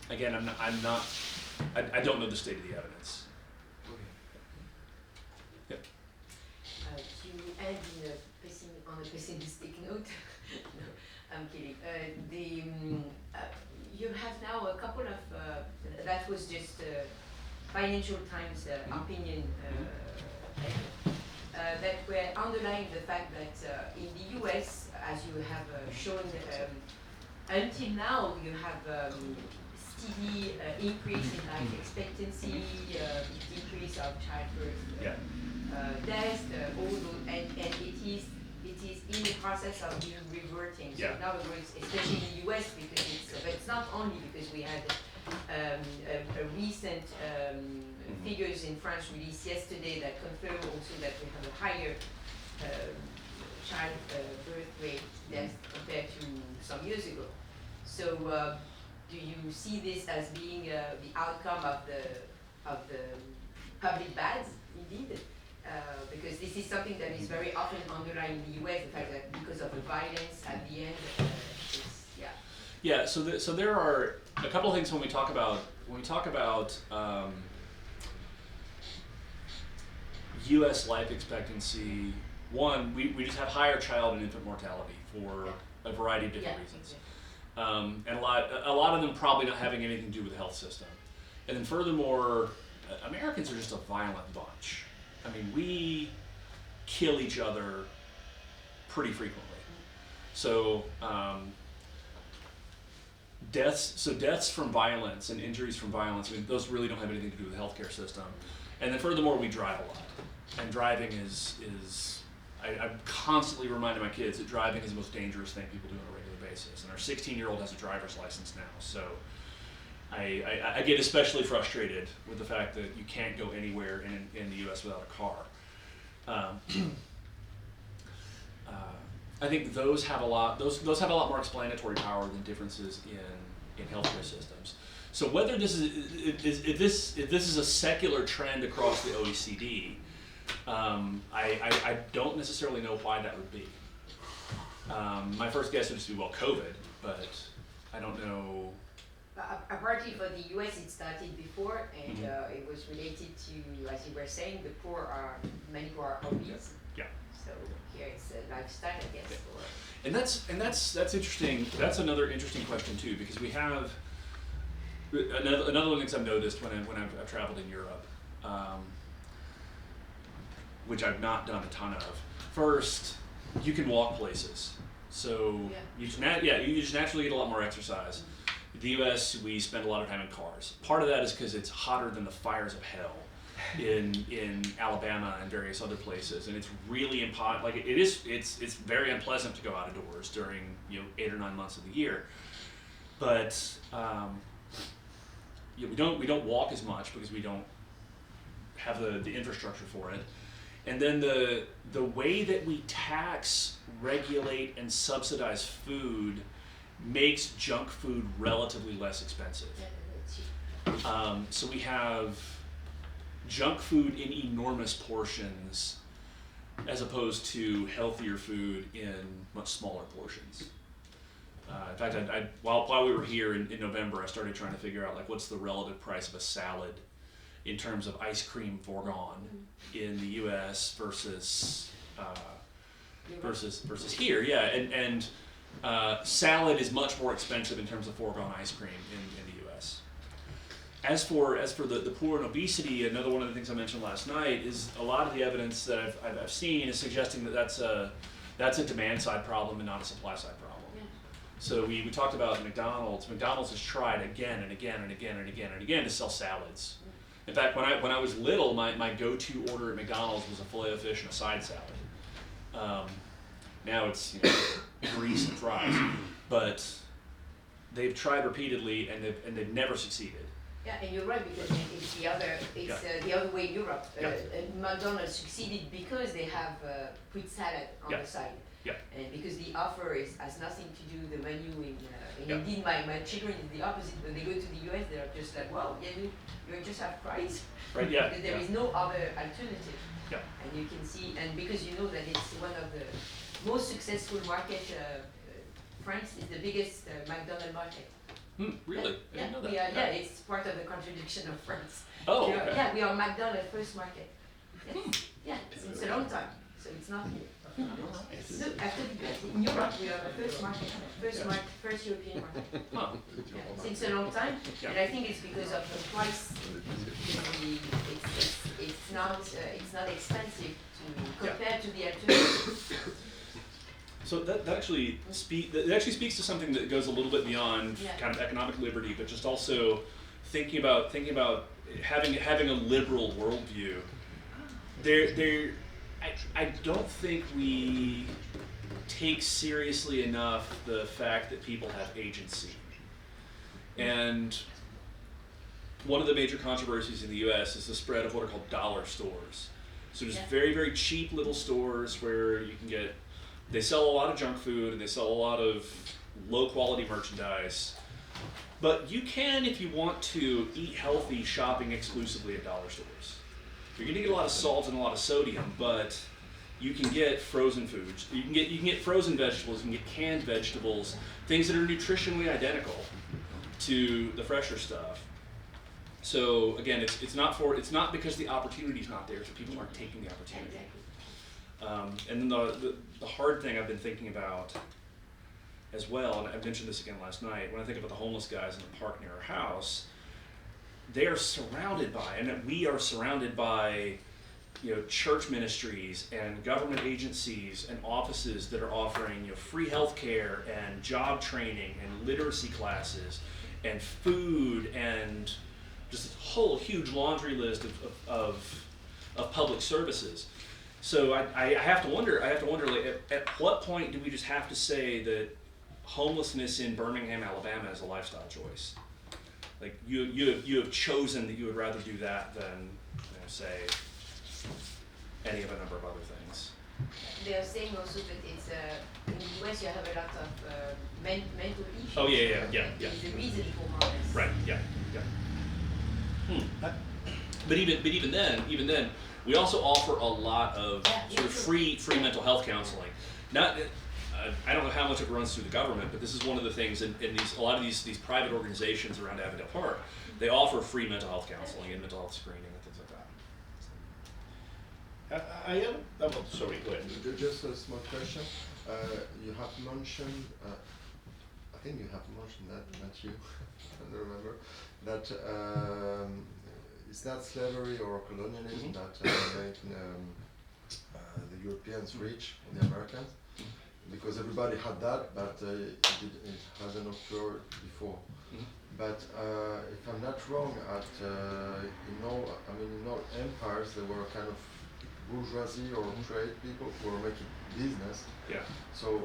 again, I don't know the state of the evidence. Okay. Yep. To end on a pessimistic note, no, I'm kidding. You have now a couple of, that was just Financial Times opinion that were underlying the fact that in the US, as you have shown, until now you have steady increase in life expectancy, decrease of childbirth deaths, all those, and it is in the process of being reverting. So in other words, especially in the US, because but it's not only because we had a recent figures in France released yesterday that confirm also that we have a higher child birth rate death compared to some years ago. So do you see this as being the outcome of the public bads, indeed? Because this is something that is very often underlying the US, the fact that because of the violence at the end, Yeah, so there are a couple of things when we talk about U.S. life expectancy. One, we just have higher child and infant mortality for a variety of different reasons, and a lot of them probably not having anything to do with the health system. And then furthermore, Americans are just a violent bunch. I mean, we kill each other pretty frequently. So deaths from violence and injuries from violence, I mean, those really don't have anything to do with the healthcare system. And then furthermore, we drive a lot. And driving I'm constantly reminding my kids that driving is the most dangerous thing people do on a regular basis. And our 16-year-old has a driver's license now, so I get especially frustrated with the fact that you can't go anywhere in the U.S. without a car. I think those have a lot more explanatory power than differences in healthcare systems. So whether this if this is a secular trend across the OECD, I don't necessarily know why that would be. My first guess would just be, well, COVID, but I don't know. Apparently for the US it started before, and it was related to, as you were saying, many who are obese. Yeah. So here it's a lifestyle, I guess. And that's interesting. That's another interesting question too, because we have another one of the things I've noticed when I've traveled in Europe, which I've not done a ton of. First, you can walk places, so you just naturally get a lot more exercise. In the U.S., we spend a lot of time in cars. Part of that is because it's hotter than the fires of hell in Alabama and various other places, and it's really it's very unpleasant to go out of doors during 8 or 9 months of the year. But we don't walk as much because we don't have the infrastructure for it. And then the way that we tax, regulate, and subsidize food makes junk food relatively less expensive. So we have junk food in enormous portions as opposed to healthier food in much smaller portions. In fact, while we were here in November, I started trying to figure out like what's the relative price of a salad in terms of ice cream foregone in the U.S. versus here. Yeah, and salad is much more expensive in terms of foregone ice cream in the U.S. As for the poor and obesity, another one of the things I mentioned last night is a lot of the evidence that I've seen is suggesting that that's a demand side problem and not a supply side problem. Yeah. So we talked about McDonald's. McDonald's has tried again and again and again and again and again to sell salads. In fact, when I was little, my go-to order at McDonald's was a filet of fish and a side salad. Now it's grease and fries, but they've tried repeatedly and they've never succeeded. Yeah, and you're right, because it's the other way in Europe. McDonald's succeeded because they have put salad on the side. Yeah. And because the offer has nothing to do with the menu indeed my children is the opposite. When they go to the US, they're just like, well, you just have fries. Right, yeah. Because there is no other alternative. Yeah. And you can see, and because you know that it's one of the most successful market, France is the biggest McDonald's market. Really? Yeah, we are, it's part of the contradiction of France. Oh, okay. Yeah, we are McDonald's first market. Yes. Yeah, it's a long time, so it's not new. So after in Europe, we are the first market, first European market. Huh. Yeah, since a long time, and I think it's because of the price. It's not expensive to compare to the alternatives. So that actually speaks to something that goes a little bit beyond kind of economic liberty, but just also thinking about having a liberal worldview. I don't think we take seriously enough the fact that people have agency. And one of the major controversies in the US is the spread of what are called dollar stores. So just very, very cheap little stores where you can they sell a lot of junk food and they sell a lot of low quality merchandise. But you can, if you want to, eat healthy shopping exclusively at dollar stores. You're going to get a lot of salt and a lot of sodium, but you can get frozen foods. You can get frozen vegetables. You can get canned vegetables, things that are nutritionally identical to the fresher stuff. So again, it's not because the opportunity is not there, it's that people aren't taking the opportunity. And then the hard thing I've been thinking about as well, and I mentioned this again last night, when I think about the homeless guys in the park near our house, they are surrounded by, and we are surrounded by, church ministries and government agencies and offices that are offering free healthcare and job training and literacy classes and food and just a whole huge laundry list of public services. So I have to wonder, like, at what point do we just have to say that homelessness in Birmingham, Alabama is a lifestyle choice? Like you have chosen that you would rather do that than say any of a number of other things. They are saying also that it's in the US you have a lot of mental issues. Oh yeah. It's the reason for homelessness. Right. Yeah. But even then, we also offer a lot of sort of free mental health counseling. Not, I don't know how much of it runs through the government, but this is one of the things in a lot of these private organizations around Avondale Park. They offer free mental health counseling and mental health screening and things like that. Sorry, go ahead. Just a small question. You have mentioned, I think you have mentioned that, not you, I don't remember, that it's not slavery or colonialism that made the Europeans rich and the Americans, because everybody had that, but it hasn't occurred before. But if I'm not wrong, in all empires there were kind of bourgeoisie or trade people who were making business. Yeah. So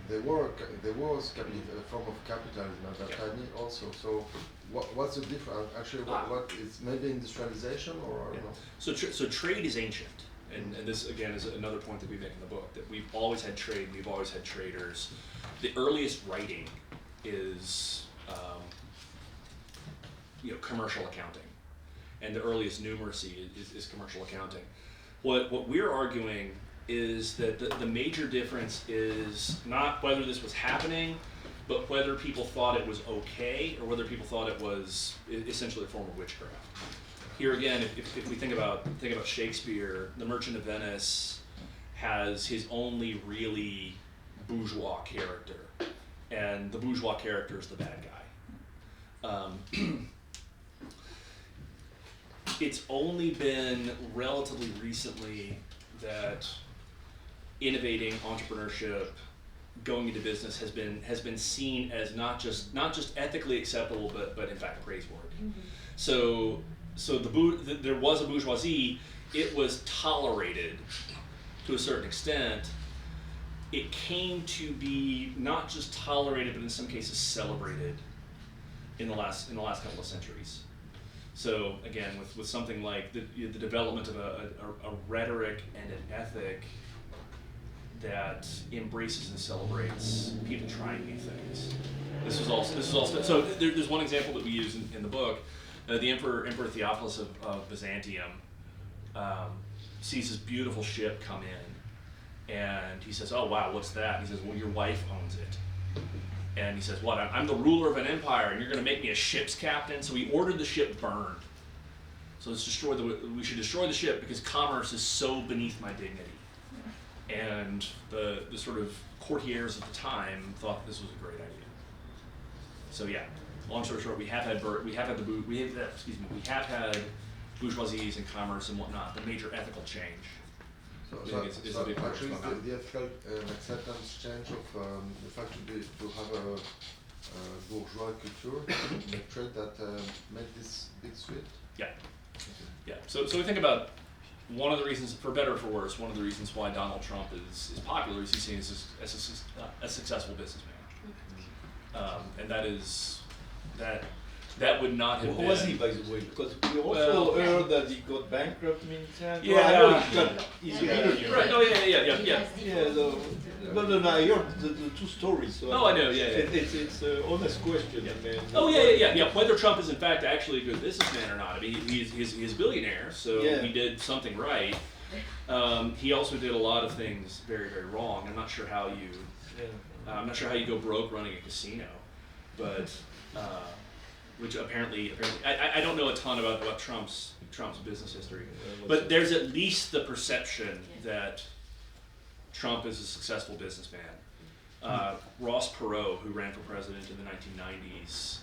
there was a form of capitalism at that time also. So what's the difference? Actually, what is maybe industrialization or no? So trade is ancient, and this again is another point that we make in the book, that we've always had trade, we've always had traders. The earliest writing is commercial accounting, and the earliest numeracy is commercial accounting. What we're arguing is that the major difference is not whether this was happening, but whether people thought it was okay or whether people thought it was essentially a form of witchcraft. Here again, if we think about Shakespeare, The Merchant of Venice has his only really bourgeois character, and the bourgeois character is the bad guy. It's only been relatively recently that innovating, entrepreneurship, going into business has been seen as not just ethically acceptable, but in fact praiseworthy. Mm-hmm. So there was a bourgeoisie. It was tolerated to a certain extent. It came to be not just tolerated, but in some cases celebrated in the last couple of centuries. So again, with something like the development of a rhetoric and an ethic that embraces and celebrates people trying new things. This is also so. There's one example that we use in the book. The Emperor Theophilus of Byzantium sees this beautiful ship come in, and he says, "Oh wow, what's that?" He says, "Well, your wife owns it." And he says, "What? I'm the ruler of an empire, and you're going to make me a ship's captain?" So he ordered the ship burned. So we should destroy the ship because commerce is so beneath my dignity. And the sort of courtiers at the time thought this was a great idea. So yeah, long story short, we have had bourgeoisies and commerce and whatnot. The major ethical change. So is a big part actually of the ethical acceptance change of the fact to have a bourgeois culture, a trend that made this big switch. Yeah. Yeah. So we think about one of the reasons, for better or for worse, one of the reasons why Donald Trump is popular is he's seen as a successful businessman, and that would not have Who been. was he, by the way? Because we also heard that he got bankrupt many times. Yeah, well, I know he's a millionaire. Right. Oh yeah. Yeah. No. I heard the two stories. So I know. Yeah. It's an honest question. Yeah. Man. Oh yeah. Whether Trump is in fact actually a good businessman or not. I mean, he's a billionaire, so he did something right. He also did a lot of things very, very wrong. I'm not sure how you go broke running a casino, but which apparently I don't know a ton about Trump's business history, but there's at least the perception that Trump is a successful businessman. Ross Perot, who ran for president in the 1990s,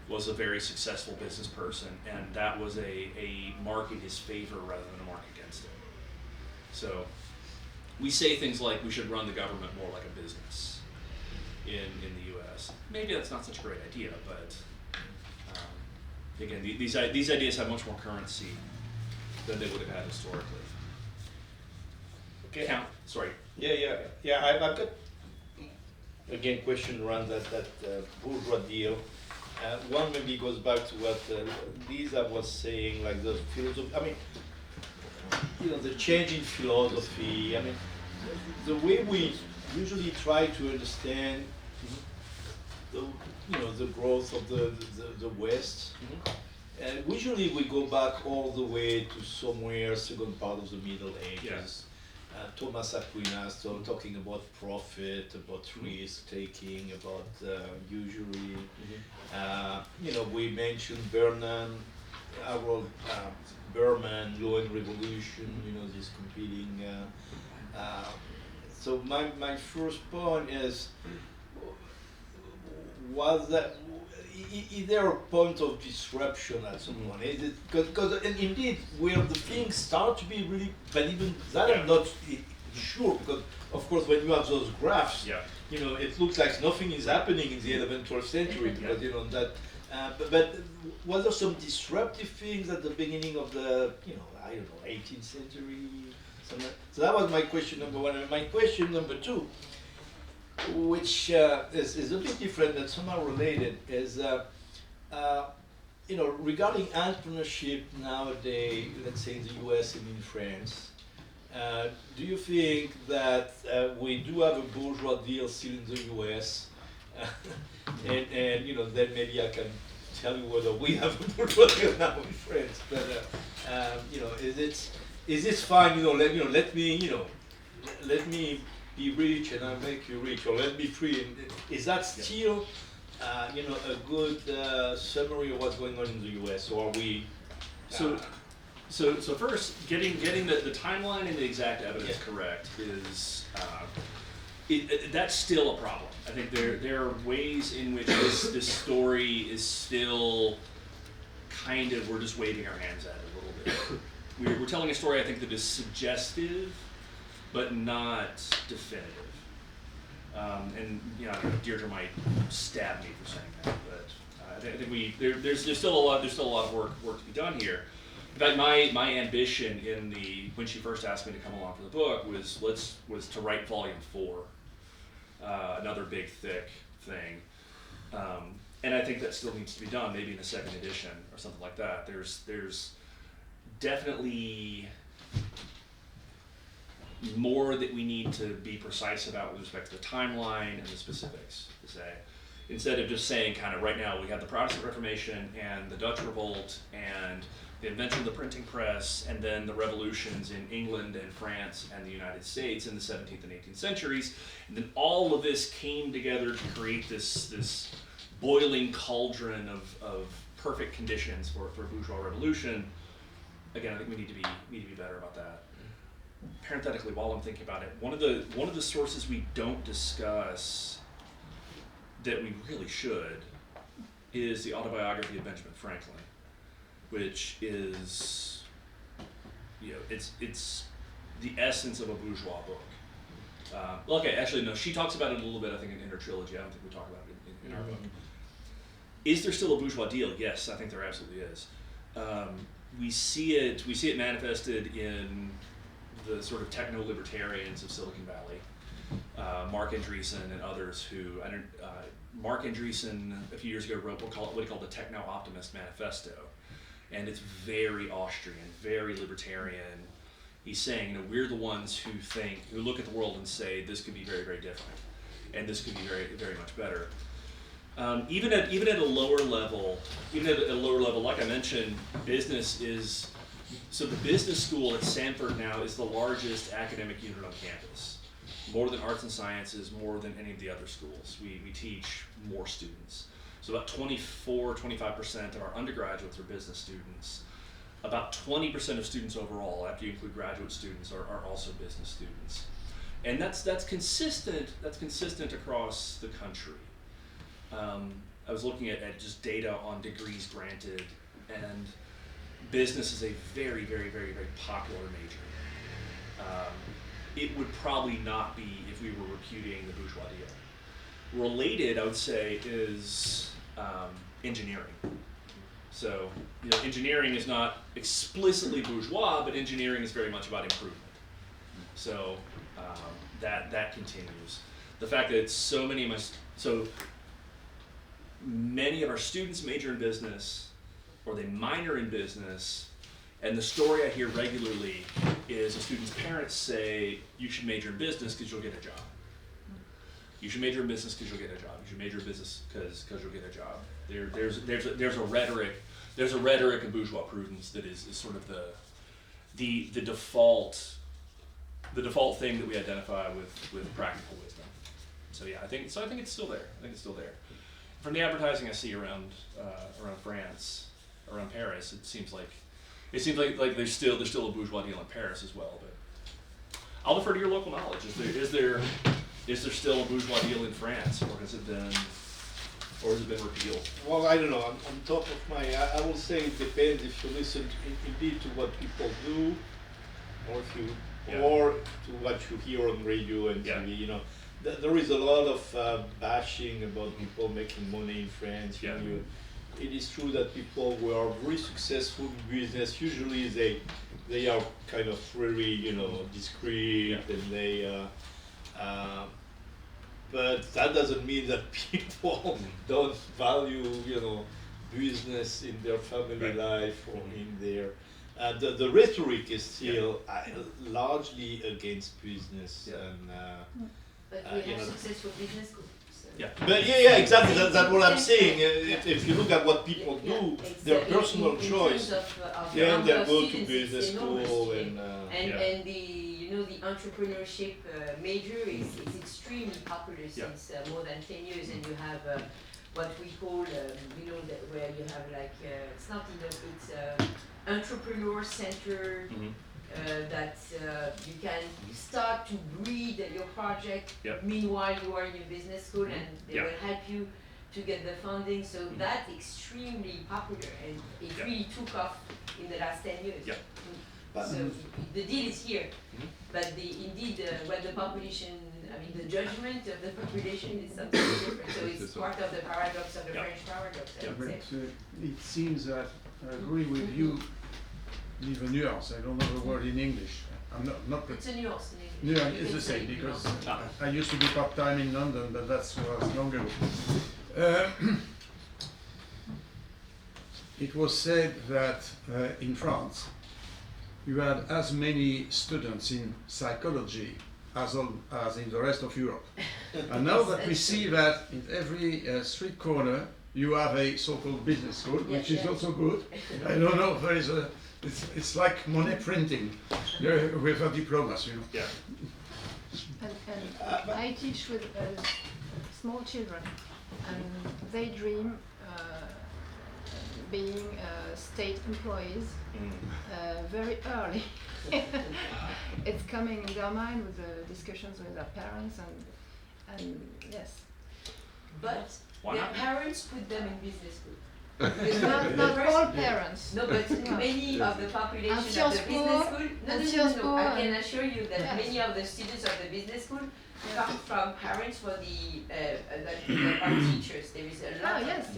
was a very successful business person, and that was a mark in his favor rather than a mark against him. So we say things like we should run the government more like a business in the U.S. Maybe that's not such a great idea, but again, these ideas have much more currency than they would have had historically. Okay. Sorry. Yeah. I've got again question around that bourgeois deal. One maybe goes back to what Lisa was saying, like the philosophy. I mean, the change in philosophy. I mean, the way we usually try to understand the growth of the West. Mm-hmm. Usually we go back all the way to somewhere second part of the Middle Ages. Yes. Thomas Aquinas talking about profit, about risk taking, about usury. Mm-hmm. We mentioned Berman, Law and Revolution. This competing. So my first point is. Is there a point of disruption at some point? Is it because indeed where the things start to be really, but even that I'm not sure, because of course when you have those graphs, it looks like nothing is happening in the 11th, 12th century because that. But was there some disruptive things at the beginning of the 18th century? So that was my question number one. And my question number two, which is a bit different but somehow related, is regarding entrepreneurship nowadays, let's say in the US and in France, do you think that we do have a bourgeois deal still in the US? and then maybe I can tell you whether we have a bourgeois deal now in France. But is this fine? Let me be rich and I'll make you rich, or let me free. Is that still, a good summary of what's going on in the U.S. Or are we? So first, getting the timeline and the exact evidence correct is that's still a problem. I think there are ways in which this story is still kind of, we're just waving our hands at it a little bit. We're telling a story, I think, that is suggestive, but not definitive. And Deirdre might stab me for saying that, but I think there's still a lot of work to be done here. In fact, my ambition when she first asked me to come along for the book was to write volume 4, another big thick thing, and I think that still needs to be done, maybe in a second edition or something like that. There's definitely more that we need to be precise about with respect to the timeline and the specifics, to say, instead of just saying kind of right now we have the Protestant Reformation and the Dutch Revolt and the invention of the printing press and then the revolutions in England and France and the United States in the 17th and 18th centuries, and then all of this came together to create this boiling cauldron of perfect conditions for a bourgeois revolution. Again, I think we need to be better about that. Parenthetically, while I'm thinking about it, one of the sources we don't discuss that we really should is the autobiography of Benjamin Franklin, which is, it's the essence of a bourgeois book. Actually, no, she talks about it a little bit, I think, in her trilogy. I don't think we talk about it in our book. Is there still a bourgeois deal? Yes, I think there absolutely is. We see it manifested in the sort of techno-libertarians of Silicon Valley, Mark Andreessen and others who, Mark Andreessen a few years ago wrote what he called the Techno-Optimist Manifesto, and it's very Austrian, very libertarian. He's saying, we're the ones who look at the world and say this could be very, very different, and this could be very, very much better. Even at a lower level, like I mentioned, business is. So the business school at Samford now is the largest academic unit on campus, more than arts and sciences, more than any of the other schools. We teach more students. So about 25% of our undergraduates are business students. About 20% of students overall, after you include graduate students, are also business students. And that's consistent across the country. I was looking at just data on degrees granted, and business is a very, very, very, very popular major. It would probably not be if we were repudiating the bourgeois deal. Related, I would say, is engineering. So, engineering is not explicitly bourgeois, but engineering is very much about improvement. So that continues. The fact that so many of our students major in business, or they minor in business, and the story I hear regularly is a student's parents say, you should major in business because you'll get a job. You should major in business because you'll get a job. You should major in business because you'll get a job. There's a rhetoric of bourgeois prudence that is sort of the default thing that we identify with practical wisdom. So yeah, I think it's still there. From the advertising I see around France, around Paris, it seems like there's still a bourgeois deal in Paris as well. But I'll defer to your local knowledge. Is there still a bourgeois deal in France, or has it been repealed? Well, I don't know. On top of I will say it depends if you listen indeed to what people do, or to what you hear on radio and TV. There is a lot of bashing about people making money in France. Yeah. It is true that people who are very successful in business, usually they are kind of very discreet, and they but that doesn't mean that people don't value business in their family life or in their the rhetoric is still largely against business. But we have successful business schools. So Yeah. But yeah, exactly. That's what I'm saying. If you look at what people do, their personal choice, then they go to business school and and the entrepreneurship major is extremely popular since more than 10 years, and you have what we call where you have like it's not enough, it's entrepreneur centered. That you can start to breed your project. Meanwhile, you are in your business school, and they will help you to get the funding. So that's extremely popular, and it really took off in the last 10 years. So the deal is here, but what the population, the judgment of the population is something different. So it's part of the paradox of the French paradox. I would say. It seems that I agree with you. Leave a nuance. I don't know the word in English. I'm not. It's a nuance in English. Yeah, it's the same because I used to be part-time in London, but that was long ago. It was said that in France you had as many students in psychology as in the rest of Europe. And now that we see that in every street corner you have a so-called business school, which is also good. I don't know, there is a. It's like money printing with a diplomas, Yeah. And I teach with small children, and they dream being state employees very early. It's coming in their mind with the discussions with their parents, and yes. But their parents put them in business school. Not all parents. No, but many of the population of the business school. I can assure you that many of the students of the business school come from parents that are teachers. There is a lot. Yes.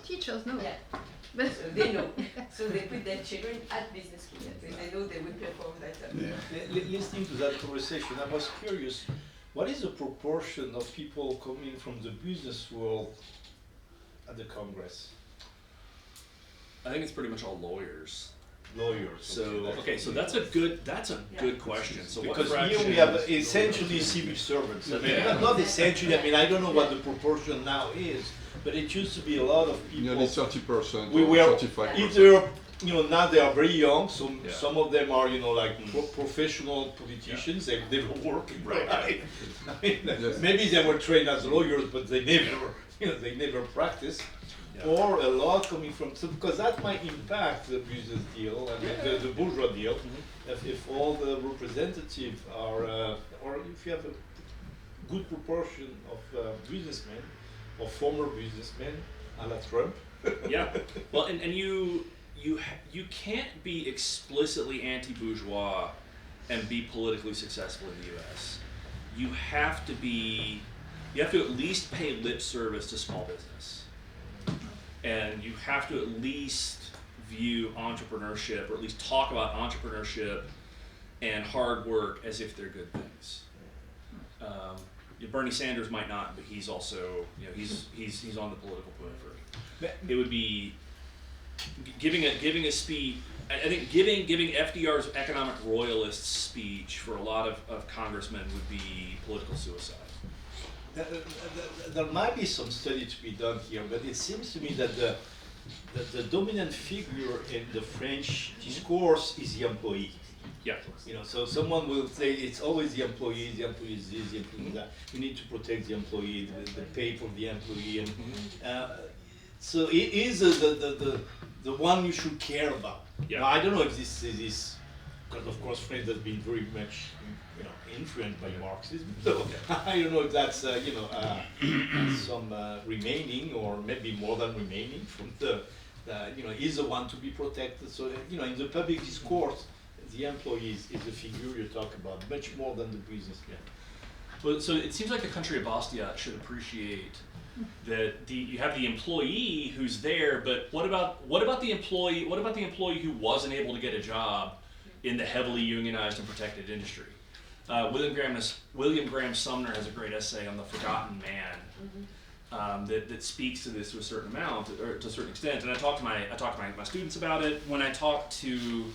Teachers know. So they know. So they put their children at business school because they know they will perform better. Listening to that conversation, I was curious. What is the proportion of people coming from the business world at the Congress? I think it's pretty much all lawyers. So so that's a good question. So because here we have essentially civil servants. Not essentially. I don't know what the proportion now is, but it used to be a lot of people. Nearly 30%. We were 35%. Either now they are very young. So some of them are professional politicians. They never work. Right. Maybe they were trained as lawyers, but they never practiced. Or a lot coming from, because that might impact the business deal and the bourgeois deal. If all the representatives are, or if you have a good proportion of businessmen or former businessmen, a la Trump. Well, and you can't be explicitly anti-bourgeois and be politically successful in the U.S. You have to at least pay lip service to small business. And you have to at least view entrepreneurship, or at least talk about entrepreneurship and hard work as if they're good things. Bernie Sanders might not, but he's also, he's on the political periphery. It would be giving a speech. I think giving FDR's economic royalist speech for a lot of congressmen would be political suicide. There might be some study to be done here, but it seems to me that the dominant figure in the French discourse is the employee. So someone will say it's always the employee is this, the employee that. You need to protect the employee, the pay for the employee, and so it is the one you should care about. Now, I don't know if this is because of course France has been very much influenced by Marxism. So I don't know if that's some remaining, or maybe more than remaining from is the one to be protected. So in the public discourse, the employees is the figure you talk about much more than the businessman. Well, so it seems like the country of Bastia should appreciate that you have the employee who's there, but what about the employee? What about the employee who wasn't able to get a job in the heavily unionized and protected industry? William Graham Sumner has a great essay on the forgotten man that speaks to this to a certain amount, or to a certain extent. And I talk to my students about it. When I talk to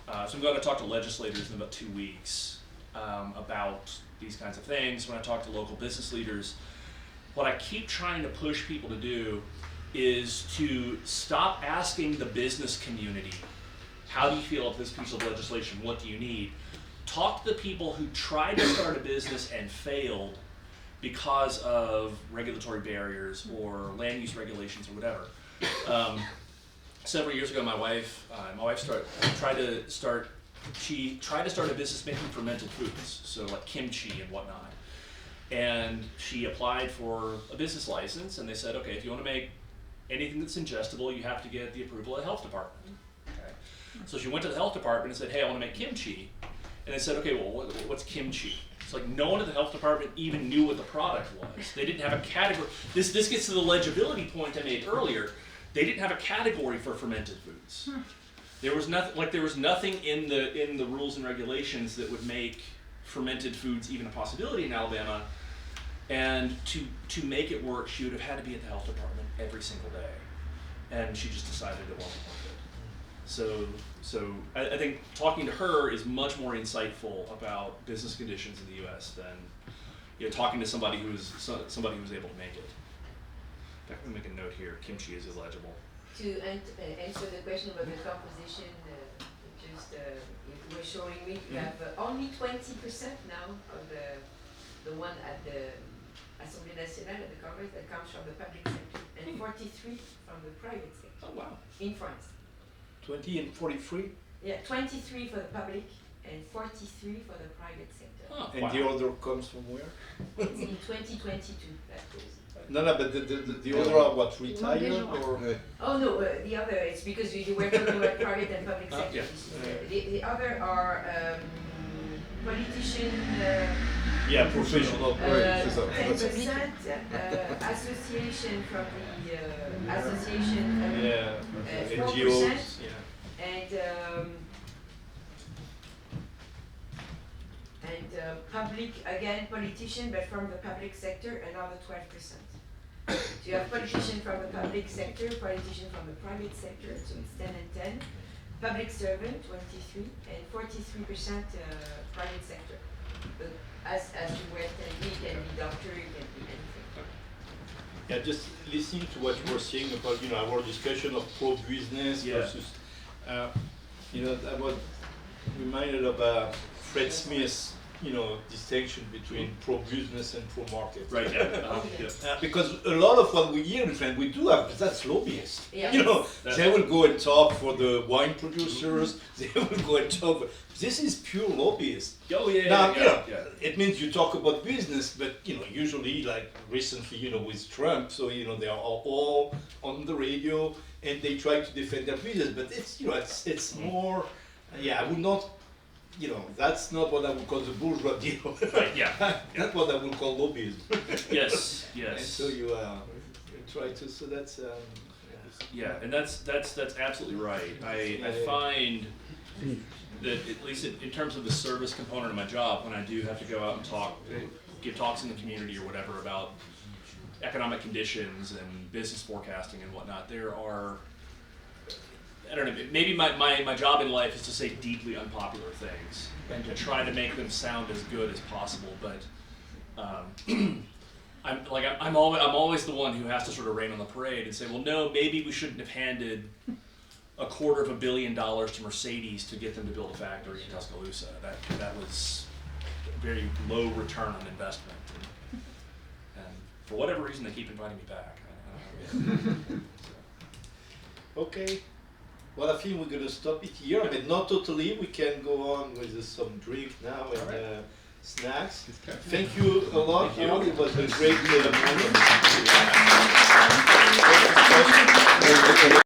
so I'm going to talk to legislators in about 2 weeks about these kinds of things. When I talk to local business leaders, what I keep trying to push people to do is to stop asking the business community, how do you feel about this piece of legislation? What do you need? Talk to the people who tried to start a business and failed because of regulatory barriers or land use regulations or whatever. Several years ago, my wife tried to start a business making fermented foods, so like kimchi and whatnot. And she applied for a business license, and they said, okay, if you want to make anything that's ingestible, you have to get the approval of the health department. Okay. So she went to the health department and said, hey, I want to make kimchi. And they said, okay, well, what's kimchi? It's like no one at the health department even knew what the product was. They didn't have a category. This gets to the legibility point I made earlier. They didn't have a category for fermented foods. There was nothing in the rules and regulations that would make fermented foods even a possibility in Alabama. And to make it work, she would have had to be at the health department every single day. And she just decided it wasn't worth it. So I think talking to her is much more insightful about business conditions in the U.S. than talking to somebody who was able to make it. I'm going to make a note here. Kimchi is illegible. To answer the question about the composition, you were showing me you have only 20% now of the one at the Assemblée nationale at the Congress that comes from the public sector, and 43 from the private sector. Oh wow! In France. 20 and 43. Yeah, 23 for the public and 43 for the private sector. Oh, And wow. the order comes from where? It's in 2022 that goes. No, but the other are what, retired or? Oh no, the other, it's because you were talking about private and public sector. Yeah. The other are politician, Yeah, professional. 10%, association from the association, Yeah, 4%, NGOs. Yeah. and public, again, politician, but from the public sector, another 12%. So you have politician from the public sector, politician from the private sector, so it's 10 and 10. Public servant, 23, and 43% private sector. But as you were telling me, you can be doctor, you can be anything. Yeah, just listening to what you were saying about our discussion of pro-business versus, I was reminded of Fred Smith's distinction between pro-business and pro-market. Right. Yeah. Because a lot of what we hear in France, we do have, that's lobbyists. Yeah. They will go and talk for the wine producers. They will go and talk. This is pure lobbyist. Oh yeah. Now, yeah. it means you talk about business, but usually, like recently, with Trump, so they are all on the radio and they try to defend their business. But it's more, I would not. That's not what I would call the bourgeois deal. Right, yeah. That's what I would call lobbyism. Yes. And so you try to. So that's. Yeah, and that's absolutely right. I find that at least in terms of the service component of my job, when I do have to go out and give talks in the community or whatever about economic conditions and business forecasting and whatnot, there are. I don't know, maybe my job in life is to say deeply unpopular things and to try to make them sound as good as possible, but I'm always the one who has to sort of rain on the parade and say, well, no, maybe we shouldn't have handed $250 million to Mercedes to get them to build a factory in Tuscaloosa. That was very low return on investment, and for whatever reason they keep inviting me back. I don't know. Okay. Well, I think we're going to stop it here, but not totally. We can go on with some drink now and snacks. Thank you a lot. It was a great moment.